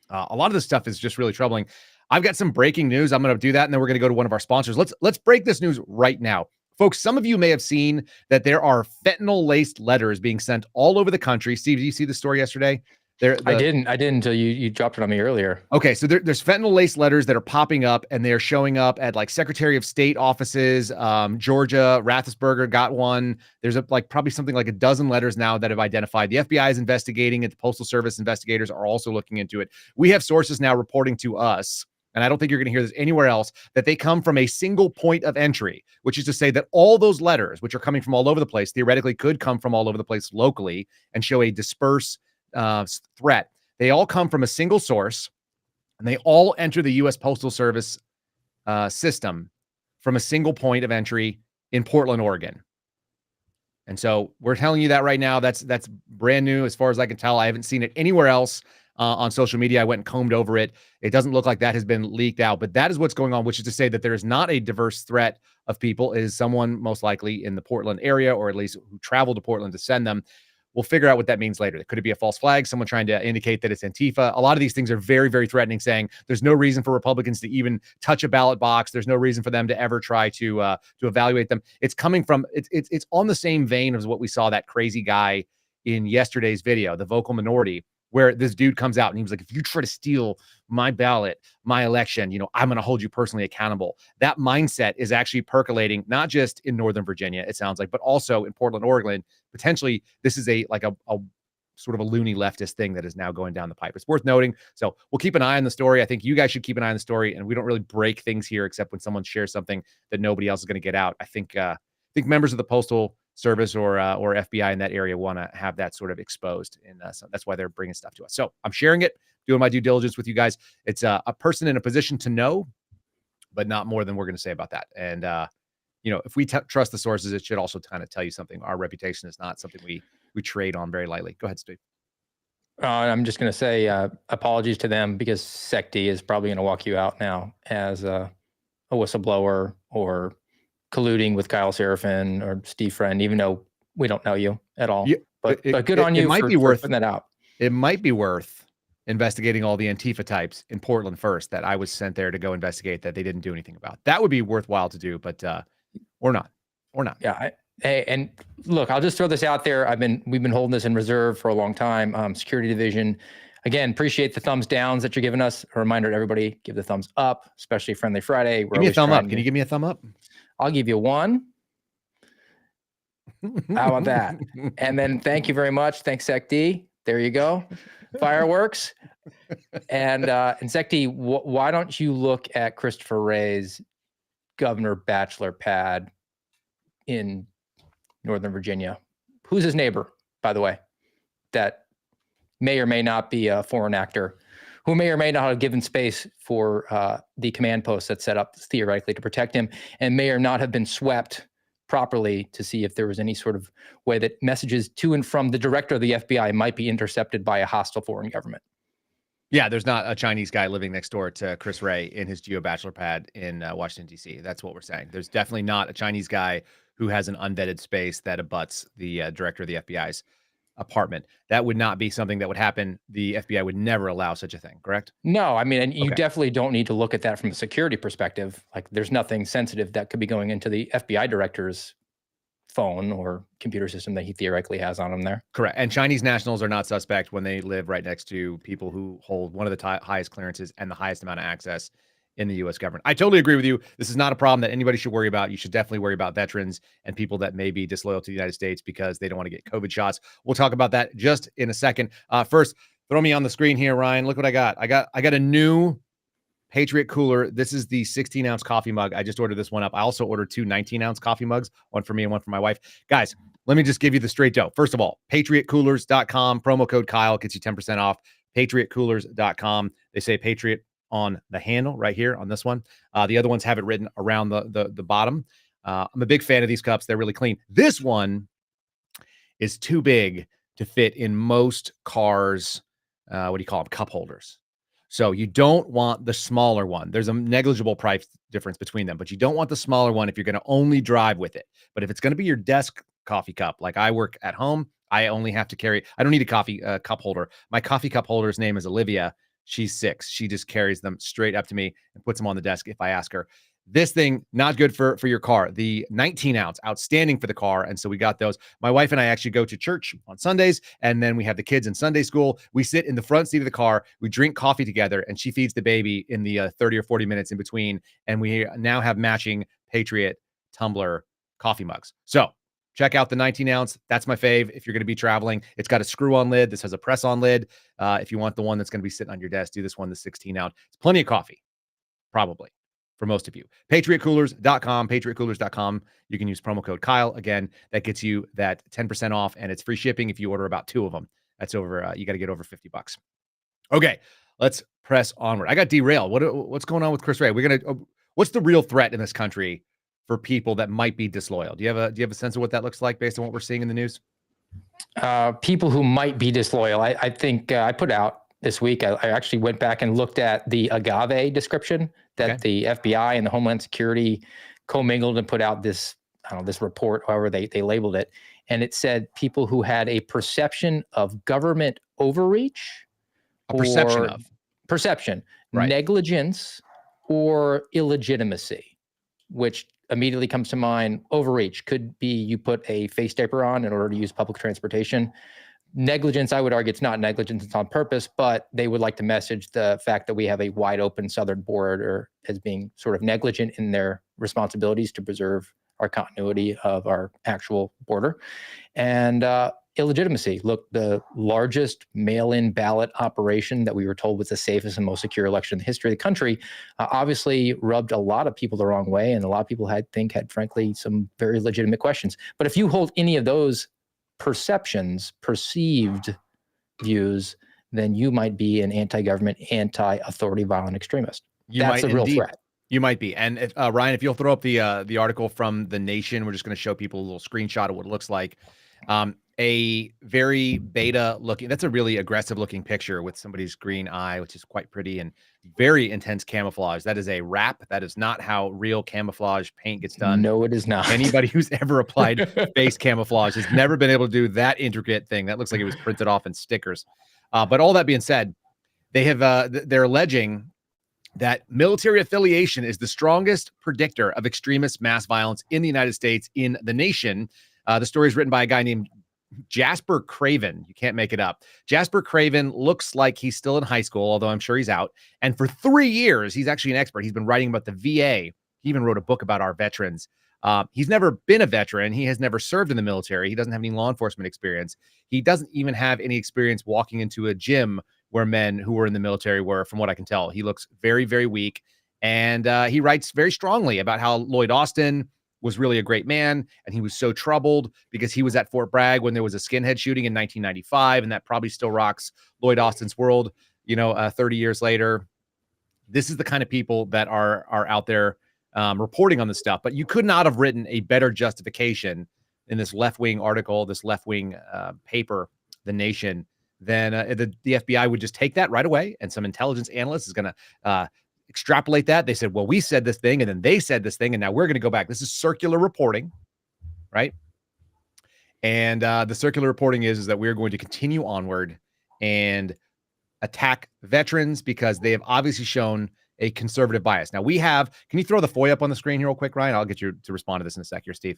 A lot of this stuff is just really troubling. I've got some breaking news. I'm going to do that, and then we're going to go to one of our sponsors. Let's break this news right now. Folks, some of you may have seen that there are fentanyl-laced letters being sent all over the country. Steve, did you see the story yesterday? I didn't until you dropped it on me earlier. Okay, so there's fentanyl-laced letters that are popping up, and they're showing up at like Secretary of State offices. Georgia, Rathesberger got one. There's probably something like a dozen letters now that have identified. The FBI is investigating it. The Postal Service investigators are also looking into it. We have sources now reporting to us, and I don't think you're going to hear this anywhere else, that they come from a single point of entry, which is to say that all those letters, which are coming from all over the place, theoretically could come from all over the place locally and show a dispersed threat. They all come from a single source, and they all enter the U.S. Postal Service system from a single point of entry in Portland, Oregon. And so we're telling you that right now. That's brand new as far as I can tell. I haven't seen it anywhere else on social media. I went and combed over it. It doesn't look like that has been leaked out, but that is what's going on, which is to say that there is not a diverse threat of people. It is someone most likely in the Portland area, or at least who traveled to Portland to send them. We'll figure out what that means later. Could it be a false flag? Someone trying to indicate that it's Antifa? A lot of these things are very, very threatening, saying there's no reason for Republicans to even touch a ballot box. There's no reason for them to ever try to evaluate them. It's coming from, it's on the same vein as what we saw that crazy guy in yesterday's video, the vocal minority, where this dude comes out and he was like, if you try to steal my ballot, my election, I'm going to hold you personally accountable. That mindset is actually percolating, not just in Northern Virginia, it sounds like, but also in Portland, Oregon. Potentially, this is a sort of a loony leftist thing that is now going down the pipe. It's worth noting. So we'll keep an eye on the story. I think you guys should keep an eye on the story, and we don't really break things here except when someone shares something that nobody else is going to get out. I think members of the Postal Service or FBI in that area want to have that sort of exposed, and so that's why they're bringing stuff to us. So I'm sharing it, doing my due diligence with you guys. It's a person in a position to know, but not more than we're going to say about that. And if we trust the sources, it should also kind of tell you something. Our reputation is not something we trade on very lightly. Go ahead, Steve. I'm just going to say apologies to them, because SecD is probably going to walk you out now as a whistleblower or colluding with Kyle Seraphin or Steve Friend, even though we don't know you at all. Yeah, but good on you. It might be worth putting that out. It might be worth investigating all the Antifa types in Portland first that I was sent there to go investigate that they didn't do anything about. That would be worthwhile to do, but or not. Yeah. Hey, and look, I'll just throw this out there. We've been holding this in reserve for a long time. Security Division. Again, appreciate the thumbs downs that you're giving us. A reminder to everybody, give the thumbs up, especially Friendly Friday. Give me a thumb up. Can you give me a thumb up? I'll give you one. How about that? And then thank you very much. Thanks, SecD. There you go. Fireworks. And SecD, why don't you look at Christopher Wray's governor bachelor pad in Northern Virginia? Who's his neighbor, by the way, that may or may not be a foreign actor who may or may not have given space for the command post that's set up theoretically to protect him, and may or not have been swept properly to see if there was any sort of way that messages to and from the director of the FBI might be intercepted by a hostile foreign government. Yeah, there's not a Chinese guy living next door to Chris Wray in his Geo Bachelor pad in Washington, D.C. That's what we're saying. There's definitely not a Chinese guy who has an unvetted space that abuts the director of the FBI's apartment. That would not be something that would happen. The FBI would never allow such a thing, correct? No, I mean, and you definitely don't need to look at that from a security perspective. Like, there's nothing sensitive that could be going into the FBI director's phone or computer system that he theoretically has on him there. Correct. And Chinese nationals are not suspect when they live right next to people who hold one of the highest clearances and the highest amount of access in the U.S. government. I totally agree with you. This is not a problem that anybody should worry about. You should definitely worry about veterans and people that may be disloyal to the United States because they don't want to get COVID shots. We'll talk about that just in a second. First, throw me on the screen here, Ryan. Look what I got. I got a new Patriot cooler. This is the 16-ounce coffee mug. I just ordered this one up. I also ordered 2 19-ounce coffee mugs, one for me and one for my wife. Guys, let me just give you the straight dough. First of all, patriotcoolers.com, promo code Kyle gets you 10% off. Patriotcoolers.com. They say Patriot on the handle right here on this one. The other ones have it written around the bottom. I'm a big fan of these cups. They're really clean. This one is too big to fit in most cars. What do you call them? Cup holders. So you don't want the smaller one. There's a negligible price difference between them, but you don't want the smaller one if you're going to only drive with it. But if it's going to be your desk coffee cup, like I work at home, I only have to carry, I don't need a coffee cup holder. My coffee cup holder's name is Olivia. She's 6. She just carries them straight up to me and puts them on the desk if I ask her. This thing, not good for your car. The 19-ounce, outstanding for the car. And so we got those. My wife and I actually go to church on Sundays, and then we have the kids in Sunday school. We sit in the front seat of the car. We drink coffee together, and she feeds the baby in the 30 or 40 minutes in between. And we now have matching Patriot tumbler coffee mugs. So check out the 19-ounce. That's my fave if you're going to be traveling. It's got a screw-on lid. This has a press-on lid. If you want the one that's going to be sitting on your desk, do this one, the 16-ounce. It's plenty of coffee, probably, for most of you. PatriotCoolers.com, PatriotCoolers.com. You can use promo code Kyle. Again, that gets you that 10% off, and it's free shipping if you order about 2 of them. That's over, you got to get over $50. Okay, let's press onward. I got derailed. What's going on with Chris Wray? What's the real threat in this country for people that might be disloyal? Do you have a sense of what that looks like based on what we're seeing in the news? People who might be disloyal. I think I put out this week, I actually went back and looked at the agave description that the FBI and the Homeland Security commingled and put out this report, however they labeled it. And it said people who had a perception of government overreach, perception, right, negligence, or illegitimacy, which immediately comes to mind. Overreach could be you put a face diaper on in order to use public transportation. Negligence, I would argue it's not negligence, it's on purpose, but they would like to message the fact that we have a wide open southern border as being sort of negligent in their responsibilities to preserve our continuity of our actual border. And illegitimacy. Look, the largest mail-in ballot operation that we were told was the safest and most secure election in the history of the country obviously rubbed a lot of people the wrong way, and a lot of people had frankly some very legitimate questions. But if you hold any of those perceived views, then you might be an anti-government, anti-authority, violent extremist. That's a real threat. You might be. And Ryan, if you'll throw up the article from The Nation, we're just going to show people a little screenshot of what it looks like. A very beta looking, that's a really aggressive looking picture with somebody's green eye, which is quite pretty, and very intense camouflage. That is a wrap. That is not how real camouflage paint gets done. No, it is not. Anybody who's ever applied face camouflage has never been able to do that intricate thing. That looks like it was printed off in stickers. But all that being said, they have they're alleging that military affiliation is the strongest predictor of extremist mass violence in the United States, in The Nation. The story is written by a guy named Jasper Craven. You can't make it up. Jasper Craven looks like he's still in high school, although I'm sure he's out. And for 3 years, he's actually an expert. He's been writing about the VA. He even wrote a book about our veterans. He's never been a veteran. He has never served in the military. He doesn't have any law enforcement experience. He doesn't even have any experience walking into a gym where men who were in the military were, from what I can tell. He looks very, very weak. And he writes very strongly about how Lloyd Austin was really a great man, and he was so troubled because he was at Fort Bragg when there was a skinhead shooting in 1995, and that probably still rocks Lloyd Austin's world. 30 years later. This is the kind of people that are out there reporting on this stuff. But you could not have written a better justification in this left-wing article, this left-wing paper, The Nation, then the FBI would just take that right away, and some intelligence analyst is going to extrapolate that. They said, well, we said this thing, and then they said this thing, and now we're going to go back. This is circular reporting, right? And the circular reporting is that we're going to continue onward and attack veterans because they have obviously shown a conservative bias. Now we have, can you throw the FOIA up on the screen here real quick, Ryan? I'll get you to respond to this in a sec here, Steve.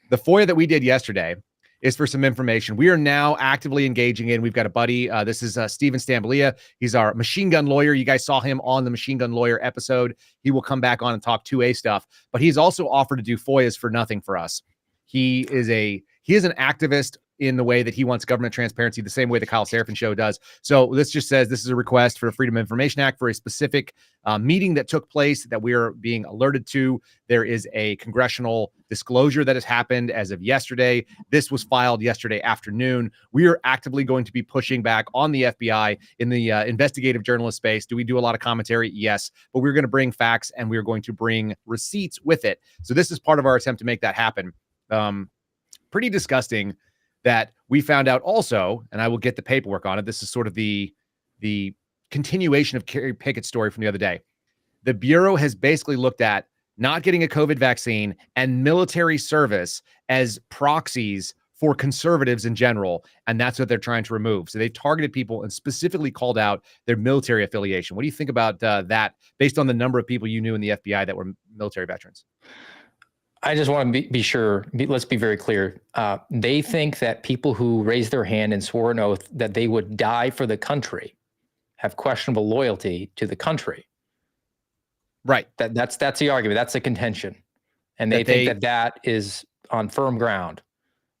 The FOIA that we did yesterday is for some information. We are now actively engaging in. We've got a buddy. This is Steven Stambolia. He's our machine gun lawyer. You guys saw him on the machine gun lawyer episode. He will come back on and talk 2A stuff, but he's also offered to do FOIAs for nothing for us. He is an activist in the way that he wants government transparency, the same way the Kyle Seraphin show does. So this just says this is a request for the Freedom of Information Act for a specific meeting that took place that we are being alerted to. There is a congressional disclosure that has happened as of yesterday. This was filed yesterday afternoon. We are actively going to be pushing back on the FBI in the investigative journalist space. Do we do a lot of commentary? Yes, but we're going to bring facts and we're going to bring receipts with it. So this is part of our attempt to make that happen. Pretty disgusting that we found out also, and I will get the paperwork on it. This is sort of the continuation of Kerry Pickett's story from the other day. The Bureau has basically looked at not getting a COVID vaccine and military service as proxies for conservatives in general, and that's what they're trying to remove. So they've targeted people and specifically called out their military affiliation. What do you think about that based on the number of people you knew in the FBI that were military veterans? I just want to be sure, let's be very clear. They think that people who raised their hand and swore an oath that they would die for the country have questionable loyalty to the country. Right. That's the argument. That's the contention. And they think that is on firm ground.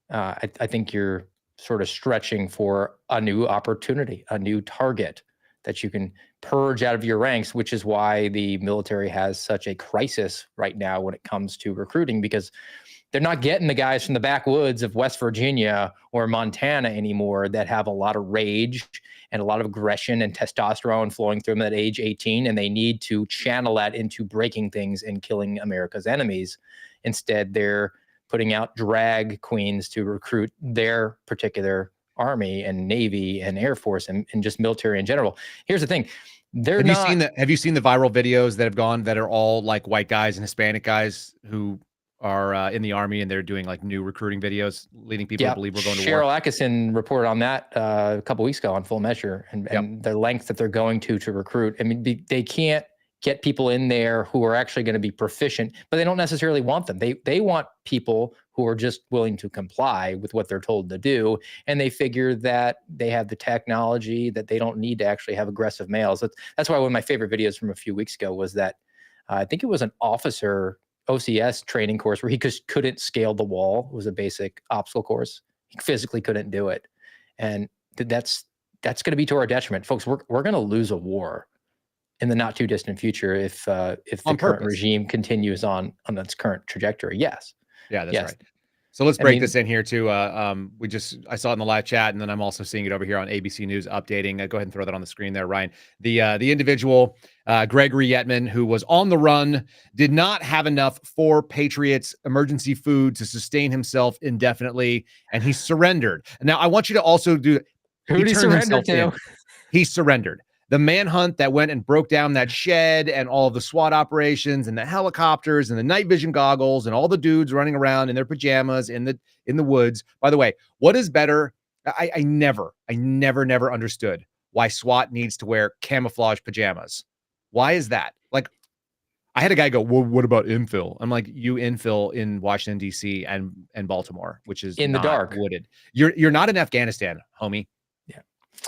I think you're sort of stretching for a new opportunity, a new target that you can purge out of your ranks, which is why the military has such a crisis right now when it comes to recruiting, because they're not getting the guys from the backwoods of West Virginia or Montana anymore that have a lot of rage and a lot of aggression and testosterone flowing through them at age 18, and they need to channel that into breaking things and killing America's enemies. Instead, they're putting out drag queens to recruit their particular Army and Navy and Air Force and just military in general. Here's the thing. Have you seen the viral videos that have gone that are all like white guys and Hispanic guys who are in the Army and they're doing like new recruiting videos, leading people to believe we're going to war? Cheryl Atkinson reported on that a couple weeks ago on Full Measure and the length that they're going to recruit. I mean, they can't get people in there who are actually going to be proficient, but they don't necessarily want them. They want people who are just willing to comply with what they're told to do. And they figure that they have the technology that they don't need to actually have aggressive males. That's why one of my favorite videos from a few weeks ago was that I think it was an officer OCS training course where he just couldn't scale the wall. It was a basic obstacle course. He physically couldn't do it. And that's going to be to our detriment. Folks, we're going to lose a war in the not too distant future if the current regime continues on its current trajectory. Yes. Yeah, that's right. So let's break this in here too. I saw it in the live chat, and then I'm also seeing it over here on ABC News updating. Go ahead and throw that on the screen there, Ryan. The individual, Gregory Yetman, who was on the run, did not have enough for Patriots emergency food to sustain himself indefinitely, and he surrendered. Now, I want you to also do. Who did he surrender to? He surrendered. The manhunt that went and broke down that shed and all of the SWAT operations and the helicopters and the night vision goggles and all the dudes running around in their pajamas in the woods. By the way, what is better? I never understood why SWAT needs to wear camouflage pajamas. Why is that? Like, I had a guy go, well, what about infill? I'm like, you infill in Washington, D.C. and Baltimore, which is in the dark. Wooded. You're not in Afghanistan, homie.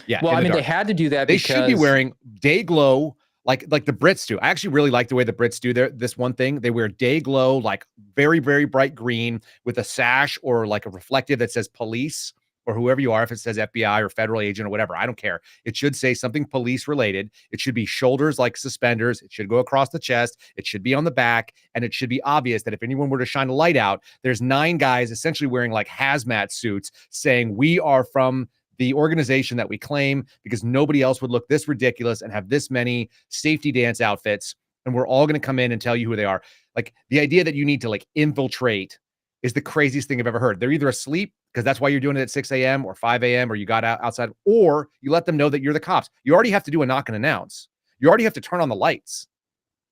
Yeah. Well, I mean, they had to do that because they should be wearing day glow like the Brits do. I actually really like the way the Brits do this one thing. They wear day glow, like very, very bright green with a sash or like a reflective that says police or whoever you are. If it says FBI or federal agent or whatever, I don't care. It should say something police related. It should be shoulders like suspenders. It should go across the chest. It should be on the back. And it should be obvious that if anyone were to shine a light out, there's 9 guys essentially wearing like hazmat suits saying we are from the organization that we claim, because nobody else would look this ridiculous and have this many safety dance outfits. And we're all going to come in and tell you who they are. Like, the idea that you need to like infiltrate is the craziest thing I've ever heard. They're either asleep because that's why you're doing it at 6 a.m. or 5 a.m. or you got outside, or you let them know that you're the cops. You already have to do a knock and announce. You already have to turn on the lights,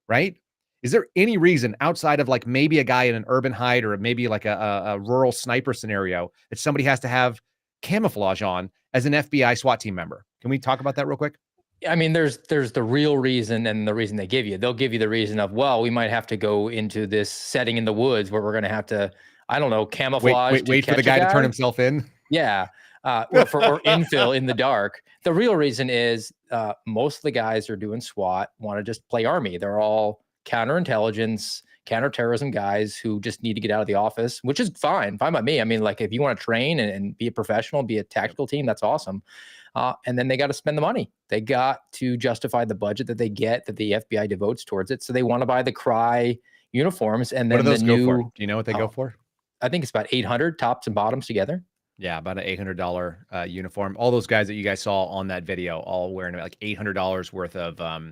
right? Is there any reason outside of like maybe a guy in an urban hide or maybe like a rural sniper scenario that somebody has to have camouflage on as an FBI SWAT team member? Can we talk about that real quick? I mean, there's the real reason and the reason they give you. They'll give you the reason of, well, we might have to go into this setting in the woods where we're going to have to, I don't know, camouflage. Wait for the guy to turn himself in. Yeah. Or infill in the dark. The real reason is most of the guys who are doing SWAT want to just play Army. They're all counterintelligence, counterterrorism guys who just need to get out of the office, which is fine by me. I mean, like, if you want to train and be a professional, be a tactical team, that's awesome. And then they got to spend the money. They got to justify the budget that they get, that the FBI devotes towards it. So they want to buy the Cry uniforms. And then what do those the go new, for? Do you know what they go for? I think it's about 800 tops and bottoms together. Yeah, about an $800 uniform. All those guys that you guys saw on that video, all wearing like $800 worth of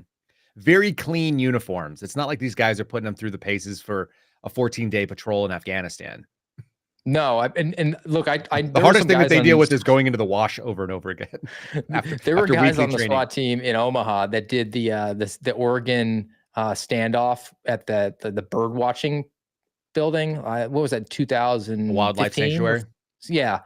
very clean uniforms. It's not like these guys are putting them through the paces for a 14-day patrol in Afghanistan. No, and look, the hardest thing that they deal with is going into the wash over and over again. There were guys on the SWAT team in Omaha that did the Oregon standoff at the bird watching building. What was that? 2015? Wildlife Sanctuary. Yeah,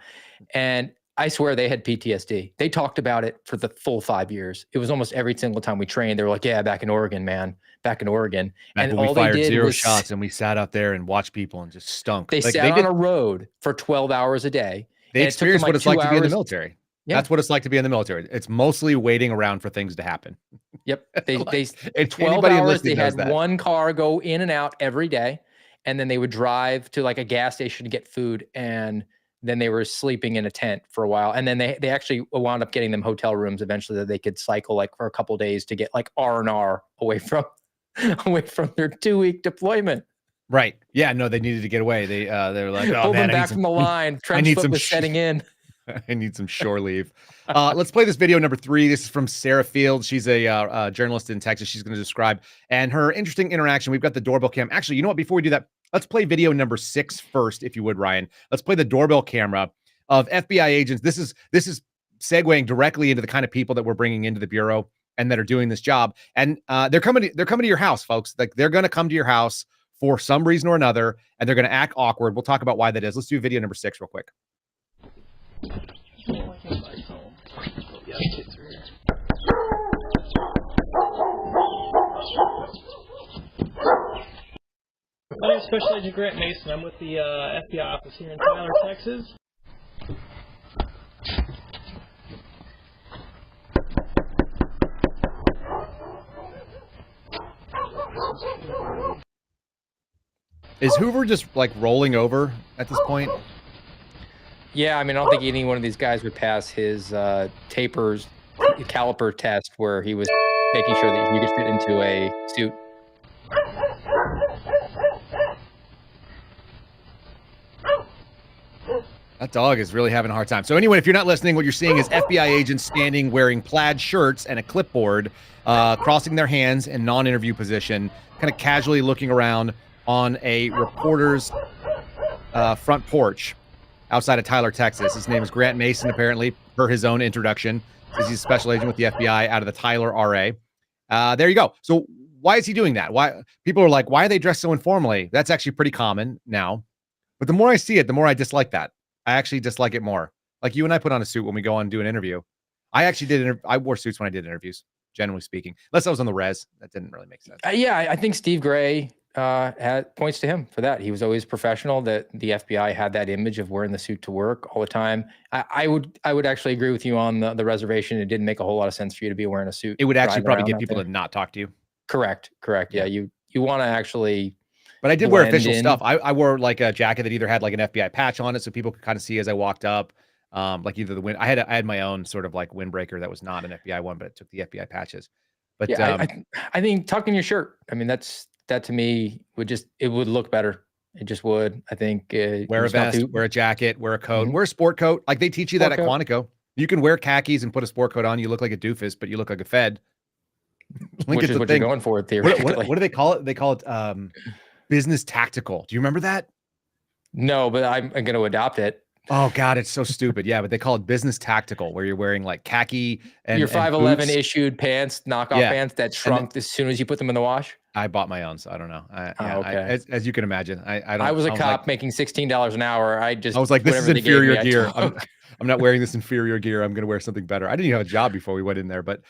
and I swear they had PTSD. They talked about it for the full 5 years. It was almost every single time we trained. They were like, "Yeah, back in Oregon, man, back in Oregon." And all we fired 0 shots, and we sat out there and watched people and just stunk. They sat on a road for 12 hours a day. They experienced what it's like to be in the military. Yeah. That's what it's like to be in the military. It's mostly waiting around for things to happen. Yep. They 12 anybody hours. They enlisted had knows that. one car go in and out every day, and then they would drive to like a gas station to get food, and then they were sleeping in a tent for a while. And then they actually wound up getting them hotel rooms eventually that they could cycle like for a couple of days to get like R&R away from their 2-week deployment. Right. Yeah. No, they needed to get away. They're like, oh Pull man, them back from the line. Trench foot was setting in. I need some shore leave. Let's play this video number 3. This is from Sarah Fields. She's a journalist in Texas. She's going to describe and her interesting interaction. We've got the doorbell cam. Actually, you know what? Before we do that, let's play video number 6 first, if you would, Ryan. Let's play the doorbell camera of FBI agents. This is segueing directly into the kind of people that we're bringing into the bureau and that are doing this job. And they're coming to your house, folks. Like, they're going to come to your house for some reason or another, and they're going to act awkward. We'll talk about why that is. Let's do video number 6 real quick. My name is Special Agent Grant Mason. I'm with the FBI office here in Tyler, Texas. Is Hoover just like rolling over at this point? Yeah, I mean, I don't think any one of these guys would pass his caliper test where he was making sure that he could fit into a suit. That dog is really having a hard time. So anyway, if you're not listening, what you're seeing is FBI agents standing wearing plaid shirts and a clipboard, crossing their hands in non-interview position, kind of casually looking around on a reporter's front porch outside of Tyler, Texas. His name is Grant Mason, apparently, per his own introduction. Says he's a special agent with the FBI out of the Tyler RA. There you go. So why is he doing that? Why people are like, why are they dressed so informally? That's actually pretty common now. But the more I see it, the more I dislike that. I actually dislike it more. Like, you and I put on a suit when we go on and do an interview. I actually I wore suits when I did interviews, generally speaking. Unless I was on the res. That didn't really make sense. Yeah, I think Steve Gray points to him for that. He was always professional, that the FBI had that image of wearing the suit to work all the time. I would actually agree with you on the reservation. It didn't make a whole lot of sense for you to be wearing a suit. It would actually probably get people to not talk to you. Correct. Yeah, you want to actually... But I did wear official stuff. I wore like a jacket that either had like an FBI patch on it, so people could kind of see as I walked up. Like either the wind. I had my own sort of like windbreaker that was not an FBI one, but it took the FBI patches. But yeah, I think tucking your shirt. I mean, that to me would look better. It just would. I think wear a vest, wear a jacket, wear a coat, wear a sport coat. Like they teach you that at Quantico. You can wear khakis and put a sport coat on. You look like a doofus, but you look like a Fed. Which is what you're going for, theoretically. What do they call it? They call it business tactical. Do you remember that? No, but I'm going to adopt it. Oh God, it's so stupid. Yeah, but they call it business tactical, where you're wearing like khaki and your 511 boots. issued pants, knockoff pants that shrunk as soon as you put them in the wash. I bought my own, so I don't know. Okay. As you can imagine, I was a cop making $16 an hour. I was like, this is inferior gear. I'm not wearing this inferior gear. I'm going to wear something better. I didn't even have a job before we went in there, but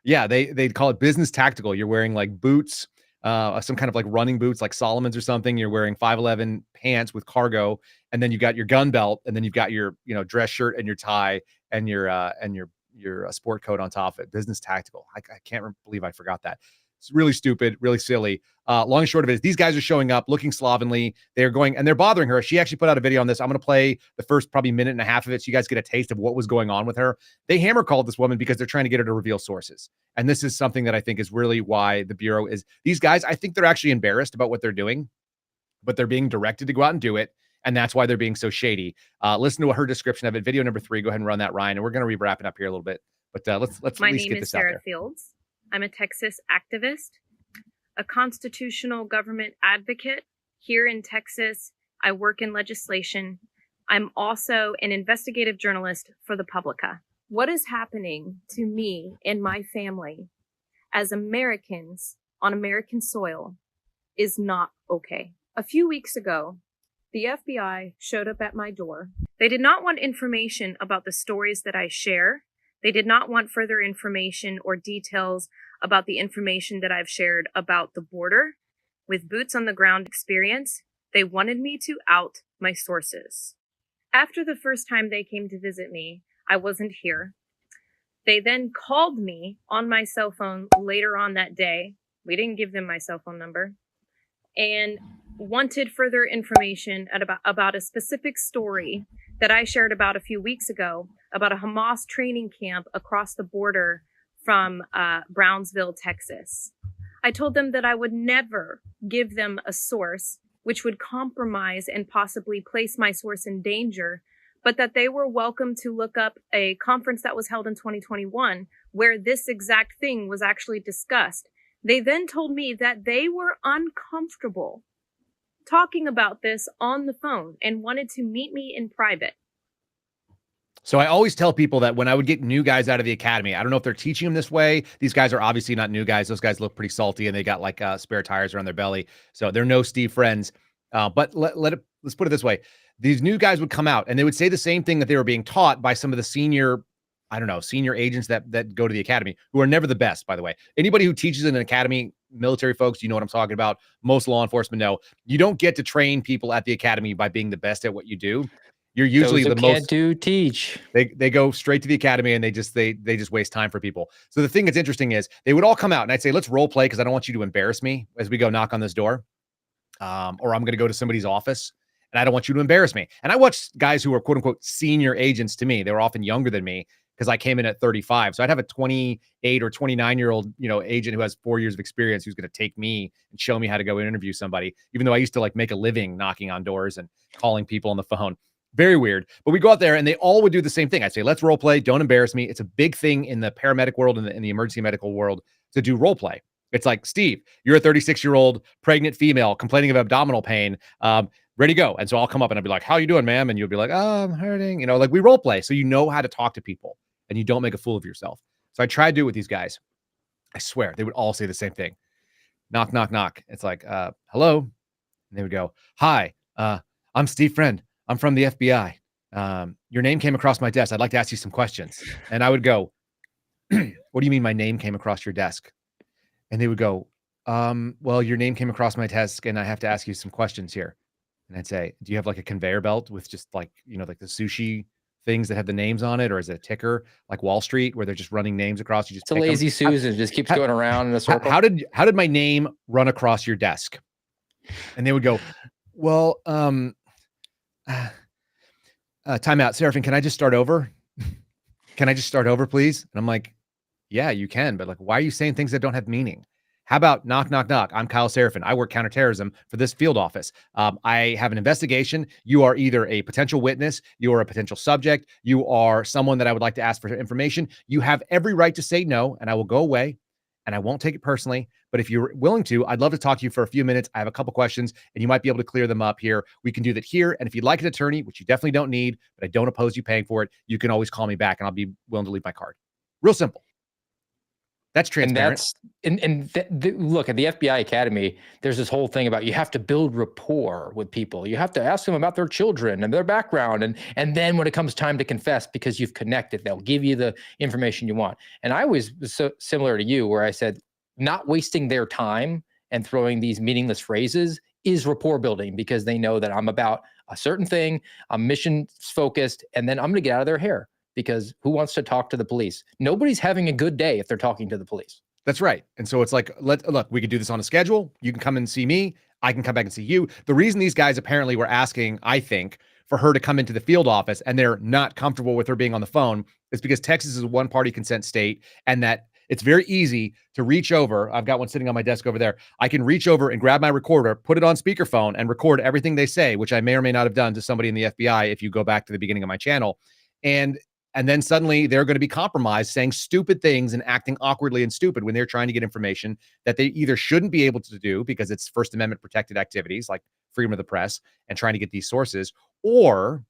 yeah, they call it business tactical. You're wearing like boots, some kind of like running boots, like Solomon's or something. You're wearing 511 pants with cargo, and then you got your gun belt, and then you've got your dress shirt and your tie and your sport coat on top of it. Business tactical. I can't believe I forgot that. It's really stupid, really silly. Long and short of it is these guys are showing up looking slovenly. They're going and they're bothering her. She actually put out a video on this. I'm going to play the first probably minute and a half of it so you guys get a taste of what was going on with her. They hammer called this woman because they're trying to get her to reveal sources. And this is something that I think is really why the Bureau is, these guys, I think they're actually embarrassed about what they're doing, but they're being directed to go out and do it. And that's why they're being so shady. Listen to her description of it. Video number 3. Go ahead and run that, Ryan. And we're going to be wrapping up here a little bit. But let's at least get this out there. My name is Sarah Fields. I'm a Texas activist, a constitutional government advocate here in Texas. I work in legislation. I'm also an investigative journalist for the Publica. What is happening to me and my family as Americans on American soil is not okay. A few weeks ago, the FBI showed up at my door. They did not want information about the stories that I share. They did not want further information or details about the information that I've shared about the border with boots on the ground experience. They wanted me to out my sources. After the first time they came to visit me, I wasn't here. They then called me on my cell phone later on that day. We didn't give them my cell phone number. And wanted further information about a specific story that I shared about a few weeks ago about a Hamas training camp across the border from Brownsville, Texas. I told them that I would never give them a source which would compromise and possibly place my source in danger, but that they were welcome to look up a conference that was held in 2021 where this exact thing was actually discussed. They then told me that they were uncomfortable talking about this on the phone and wanted to meet me in private. So I always tell people that when I would get new guys out of the academy, I don't know if they're teaching them this way. These guys are obviously not new guys. Those guys look pretty salty and they got like spare tires around their belly. So they're no Steve friends. But let's put it this way. These new guys would come out and they would say the same thing that they were being taught by some of the senior agents that go to the academy, who are never the best, by the way. Anybody who teaches in an academy, military folks, you know what I'm talking about. Most law enforcement know you don't get to train people at the academy by being the best at what you do. You're usually the most teach. They go straight to the academy and they just waste time for people. So the thing that's interesting is they would all come out and I'd say, let's role play because I don't want you to embarrass me as we go knock on this door. Or I'm going to go to somebody's office and I don't want you to embarrass me. And I watched guys who were quote unquote senior agents to me. They were often younger than me because I came in at 35. So I'd have a 28 or 29-year-old, agent who has 4 years of experience who's going to take me and show me how to go interview somebody, even though I used to like make a living knocking on doors and calling people on the phone. Very weird. But we go out there and they all would do the same thing. I'd say, let's role play. Don't embarrass me. It's a big thing in the paramedic world and in the emergency medical world to do role play. It's like, Steve, you're a 36-year-old pregnant female complaining of abdominal pain. Ready to go. And so I'll come up and I'll be like, how you doing, ma'am? And you'll be like, oh, I'm hurting. Like we role play. So you know how to talk to people and you don't make a fool of yourself. So I tried to do it with these guys. I swear they would all say the same thing. Knock, knock, knock. It's like, hello. And they would go, hi, I'm Steve Friend. I'm from the FBI. Your name came across my desk. I'd like to ask you some questions. And I would go, what do you mean my name came across your desk? And they would go, well, your name came across my desk and I have to ask you some questions here. And I'd say, do you have like a conveyor belt with just like, like the sushi things that have the names on it? Or is it a ticker like Wall Street where they're just running names across? You just it's a lazy Susan. It just keeps going around in a circle. How did my name run across your desk? And they would go, well, time out. Seraphin, can I just start over? Can I just start over, please? And I'm like, yeah, you can. But like, why are you saying things that don't have meaning? How about knock, knock, knock? I'm Kyle Seraphin. I work counterterrorism for this field office. I have an investigation. You are either a potential witness, you are a potential subject, you are someone that I would like to ask for information. You have every right to say no, and I will go away and I won't take it personally. But if you're willing to, I'd love to talk to you for a few minutes. I have a couple questions and you might be able to clear them up here. We can do that here. And if you'd like an attorney, which you definitely don't need, but I don't oppose you paying for it, you can always call me back and I'll be willing to leave my card. Real simple. That's transparent. Look, at the FBI Academy, there's this whole thing about you have to build rapport with people. You have to ask them about their children and their background. And then when it comes time to confess, because you've connected, they'll give you the information you want. And I was so similar to you, where I said, not wasting their time and throwing these meaningless phrases is rapport building, because they know that I'm about a certain thing, I'm mission focused, and then I'm going to get out of their hair. Because who wants to talk to the police? Nobody's having a good day if they're talking to the police. That's right. And so it's like, look, we could do this on a schedule. You can come and see me. I can come back and see you. The reason these guys apparently were asking, I think, for her to come into the field office and they're not comfortable with her being on the phone is because Texas is a one-party consent state, and that it's very easy to reach over. I've got one sitting on my desk over there. I can reach over and grab my recorder, put it on speakerphone, and record everything they say, which I may or may not have done to somebody in the FBI if you go back to the beginning of my channel. And then suddenly they're going to be compromised, saying stupid things and acting awkwardly and stupid when they're trying to get information that they either shouldn't be able to do because it's First Amendment protected activities like freedom of the press and trying to get these sources, or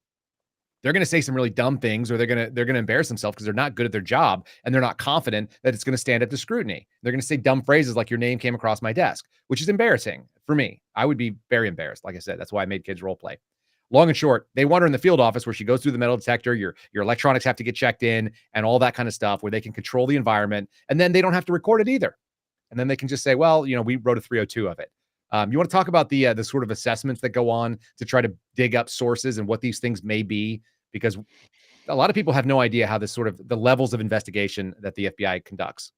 they're going to say some really dumb things, or they're going to embarrass themselves because they're not good at their job and they're not confident that it's going to stand up to scrutiny. They're going to say dumb phrases like your name came across my desk, which is embarrassing for me. I would be very embarrassed. Like I said, that's why I made kids role play. Long and short, they want her in the field office where she goes through the metal detector, your electronics have to get checked in and all that kind of stuff, where they can control the environment, and then they don't have to record it either. And then they can just say, well, we wrote a 302 of it. You want to talk about the sort of assessments that go on to try to dig up sources and what these things may be? Because a lot of people have no idea how the levels of investigation that the FBI conducts.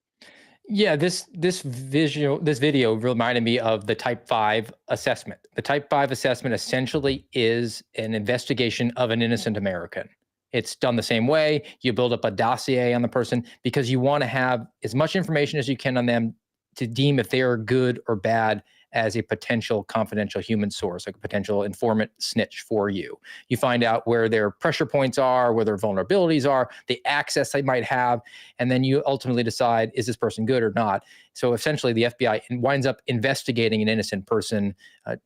Yeah, this video reminded me of the Type 5 assessment. The Type 5 assessment essentially is an investigation of an innocent American. It's done the same way. You build up a dossier on the person because you want to have as much information as you can on them to deem if they are good or bad as a potential confidential human source, like a potential informant snitch for you. You find out where their pressure points are, where their vulnerabilities are, the access they might have, and then you ultimately decide, is this person good or not? So essentially the FBI winds up investigating an innocent person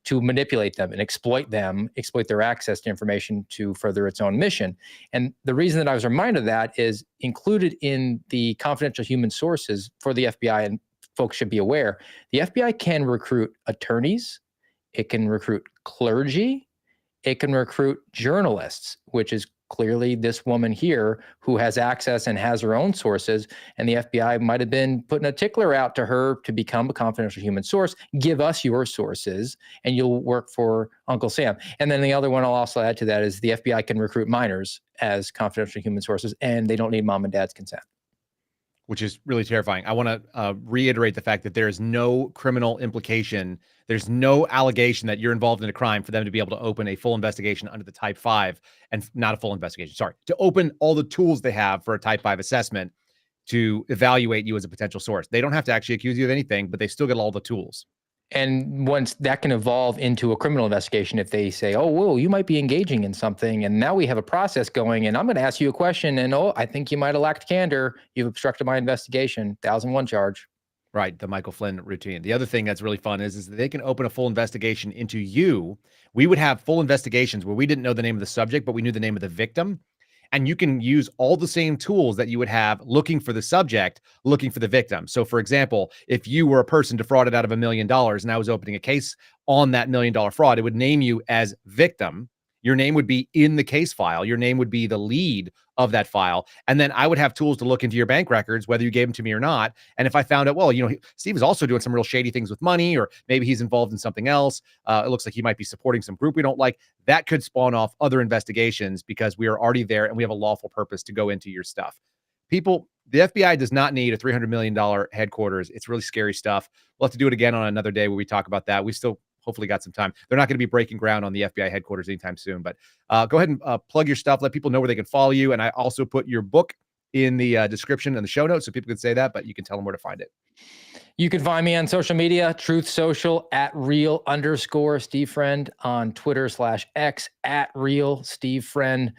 to manipulate them and exploit their access to information to further its own mission. And the reason that I was reminded of that is included in the confidential human sources for the FBI, and folks should be aware, the FBI can recruit attorneys, it can recruit clergy, it can recruit journalists, which is clearly this woman here who has access and has her own sources. And the FBI might have been putting a tickler out to her to become a confidential human source. Give us your sources and you'll work for Uncle Sam. And then the other one I'll also add to that is the FBI can recruit minors as confidential human sources, and they don't need mom and dad's consent. Which is really terrifying. I want to reiterate the fact that there is no criminal implication. There's no allegation that you're involved in a crime for them to be able to open a full investigation under the Type 5, and not a full investigation, sorry, to open all the tools they have for a Type 5 assessment to evaluate you as a potential source. They don't have to actually accuse you of anything, but they still get all the tools. And once that can evolve into a criminal investigation, if they say, oh, whoa, you might be engaging in something, and now we have a process going, and I'm going to ask you a question, and oh, I think you might have lacked candor. You've obstructed my investigation. 1001 charge. Right, the Michael Flynn routine. The other thing that's really fun is that they can open a full investigation into you. We would have full investigations where we didn't know the name of the subject, but we knew the name of the victim. And you can use all the same tools that you would have looking for the subject, looking for the victim. So, for example, if you were a person defrauded out of $1 million and I was opening a case on that $1 million fraud, it would name you as victim. Your name would be in the case file. Your name would be the lead of that file. And then I would have tools to look into your bank records, whether you gave them to me or not. And if I found out, well, Steve is also doing some real shady things with money, or maybe he's involved in something else. It looks like he might be supporting some group we don't like. That could spawn off other investigations because we are already there and we have a lawful purpose to go into your stuff. People, the FBI does not need a $300 million headquarters. It's really scary stuff. We'll have to do it again on another day where we talk about that. We still hopefully got some time. They're not going to be breaking ground on the FBI headquarters anytime soon, but go ahead and plug your stuff. Let people know where they can follow you. And I also put your book in the description and the show notes so people can say that, but you can tell them where to find it. You can find me on social media, Truth Social, @real_Steve Friend, on Twitter/X, @real Steve Friend.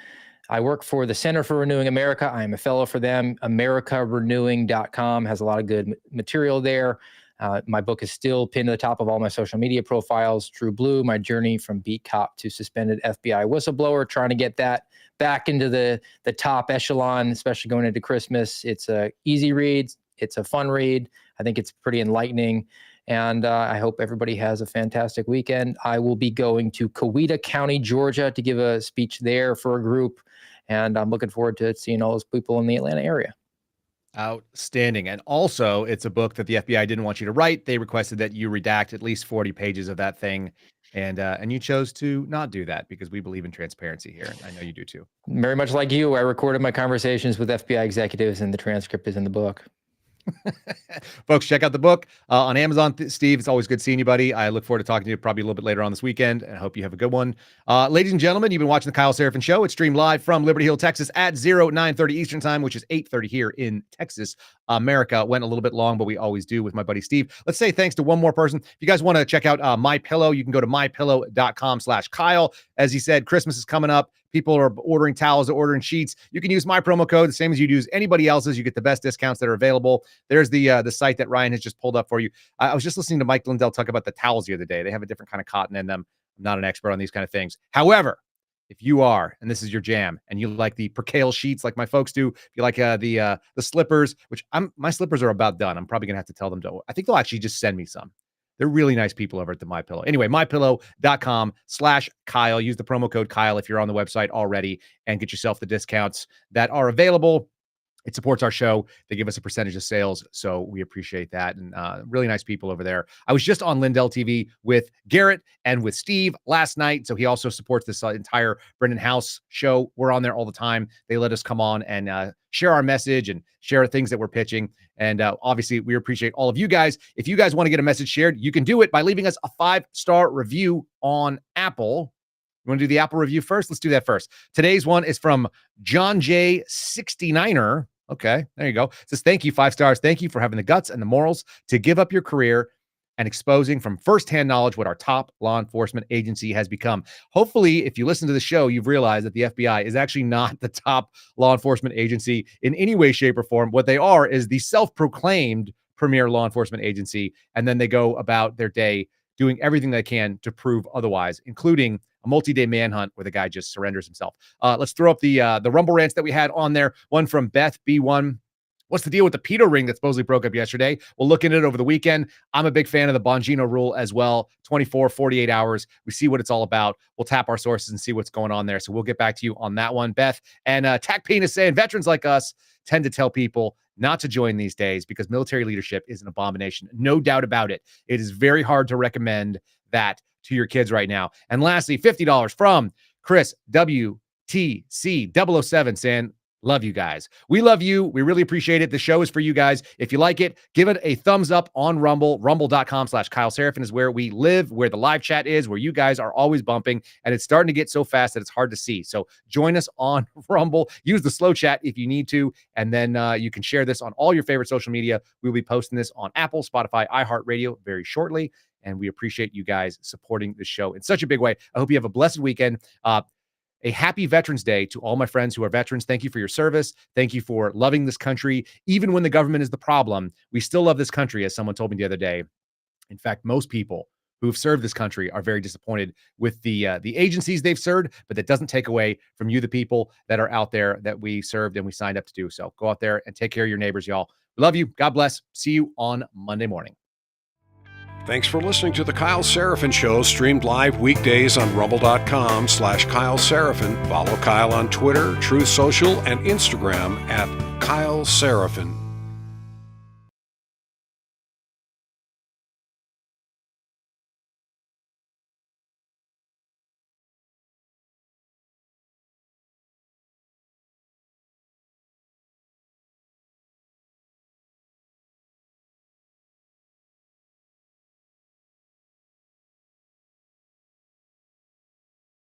I work for the Center for Renewing America. I am a fellow for them. AmericaRenewing.com has a lot of good material there. My book is still pinned to the top of all my social media profiles. True Blue, my journey from beat cop to suspended FBI whistleblower, trying to get that back into the top echelon, especially going into Christmas. It's a easy read. It's a fun read. I think it's pretty enlightening. And I hope everybody has a fantastic weekend. I will be going to Coweta County, Georgia, to give a speech there for a group. And I'm looking forward to seeing all those people in the Atlanta area. Outstanding. And also, it's a book that the FBI didn't want you to write. They requested that you redact at least 40 pages of that thing. And you chose to not do that because we believe in transparency here. I know you do too. Very much like you, I recorded my conversations with FBI executives, and the transcript is in the book. Folks, check out the book on Amazon. Steve, it's always good seeing you, buddy. I look forward to talking to you probably a little bit later on this weekend, and I hope you have a good one. Ladies and gentlemen, you've been watching the Kyle Seraphin Show. It's streamed live from Liberty Hill, Texas at 0930 Eastern Time, which is 8:30 here in Texas. America went a little bit long, but we always do with my buddy Steve. Let's say thanks to one more person. If you guys want to check out MyPillow, you can go to mypillow.com/Kyle. As he said, Christmas is coming up. People are ordering towels, they're ordering sheets. You can use my promo code, the same as you'd use anybody else's. You get the best discounts that are available. There's the site that Ryan has just pulled up for you. I was just listening to Mike Lindell talk about the towels the other day. They have a different kind of cotton in them. I'm not an expert on these kind of things. However, if you are, and this is your jam, and you like the percale sheets like my folks do, if you like the slippers, which my slippers are about done. I'm probably going to have to tell them to. I think they'll actually just send me some. They're really nice people over at the MyPillow. Anyway, mypillow.com/Kyle. Use the promo code Kyle if you're on the website already and get yourself the discounts that are available. It supports our show. They give us a percentage of sales, so we appreciate that. And really nice people over there. I was just on Lindell TV with Garrett and with Steve last night, so he also supports this entire Brendan House show. We're on there all the time. They let us come on and share our message and share things that we're pitching. And obviously, we appreciate all of you guys. If you guys want to get a message shared, you can do it by leaving us a 5-star review on Apple. You want to do the Apple review first? Let's do that first. Today's one is from John J. 69er. Okay, there you go. It says, thank you, 5 stars. Thank you for having the guts and the morals to give up your career and exposing from firsthand knowledge what our top law enforcement agency has become. Hopefully, if you listen to the show, you've realized that the FBI is actually not the top law enforcement agency in any way, shape, or form. What they are is the self-proclaimed premier law enforcement agency, and then they go about their day doing everything they can to prove otherwise, including a multi-day manhunt where the guy just surrenders himself. Let's throw up the Rumble rants that we had on there. One from Beth B1. What's the deal with the pedo ring that supposedly broke up yesterday? We'll look into it over the weekend. I'm a big fan of the Bongino rule as well. 24, 48 hours. We see what it's all about. We'll tap our sources and see what's going on there. So we'll get back to you on that one, Beth. And Tack Penis saying veterans like us tend to tell people not to join these days because military leadership is an abomination. No doubt about it. It is very hard to recommend that to your kids right now. And lastly, $50 from Chris WTC007 saying, love you guys. We love you. We really appreciate it. The show is for you guys. If you like it, give it a thumbs up on Rumble. Rumble.com/Kyle Seraphin is where we live, where the live chat is, where you guys are always bumping. And it's starting to get so fast that it's hard to see. So join us on Rumble. Use the slow chat if you need to. And then you can share this on all your favorite social media. We'll be posting this on Apple, Spotify, iHeartRadio very shortly. And we appreciate you guys supporting the show in such a big way. I hope you have a blessed weekend. A happy Veterans Day to all my friends who are veterans. Thank you for your service. Thank you for loving this country. Even when the government is the problem, we still love this country, as someone told me the other day. In fact, most people who have served this country are very disappointed with the agencies they've served, but that doesn't take away from you, the people that are out there that we served and we signed up to do. So go out there and take care of your neighbors, y'all. We love you. God bless. See you on Monday morning. Thanks for listening to the Kyle Seraphin Show, streamed live weekdays on rumble.com/Kyle Seraphin. Follow Kyle on Twitter, Truth Social, and Instagram @Kyle Seraphin.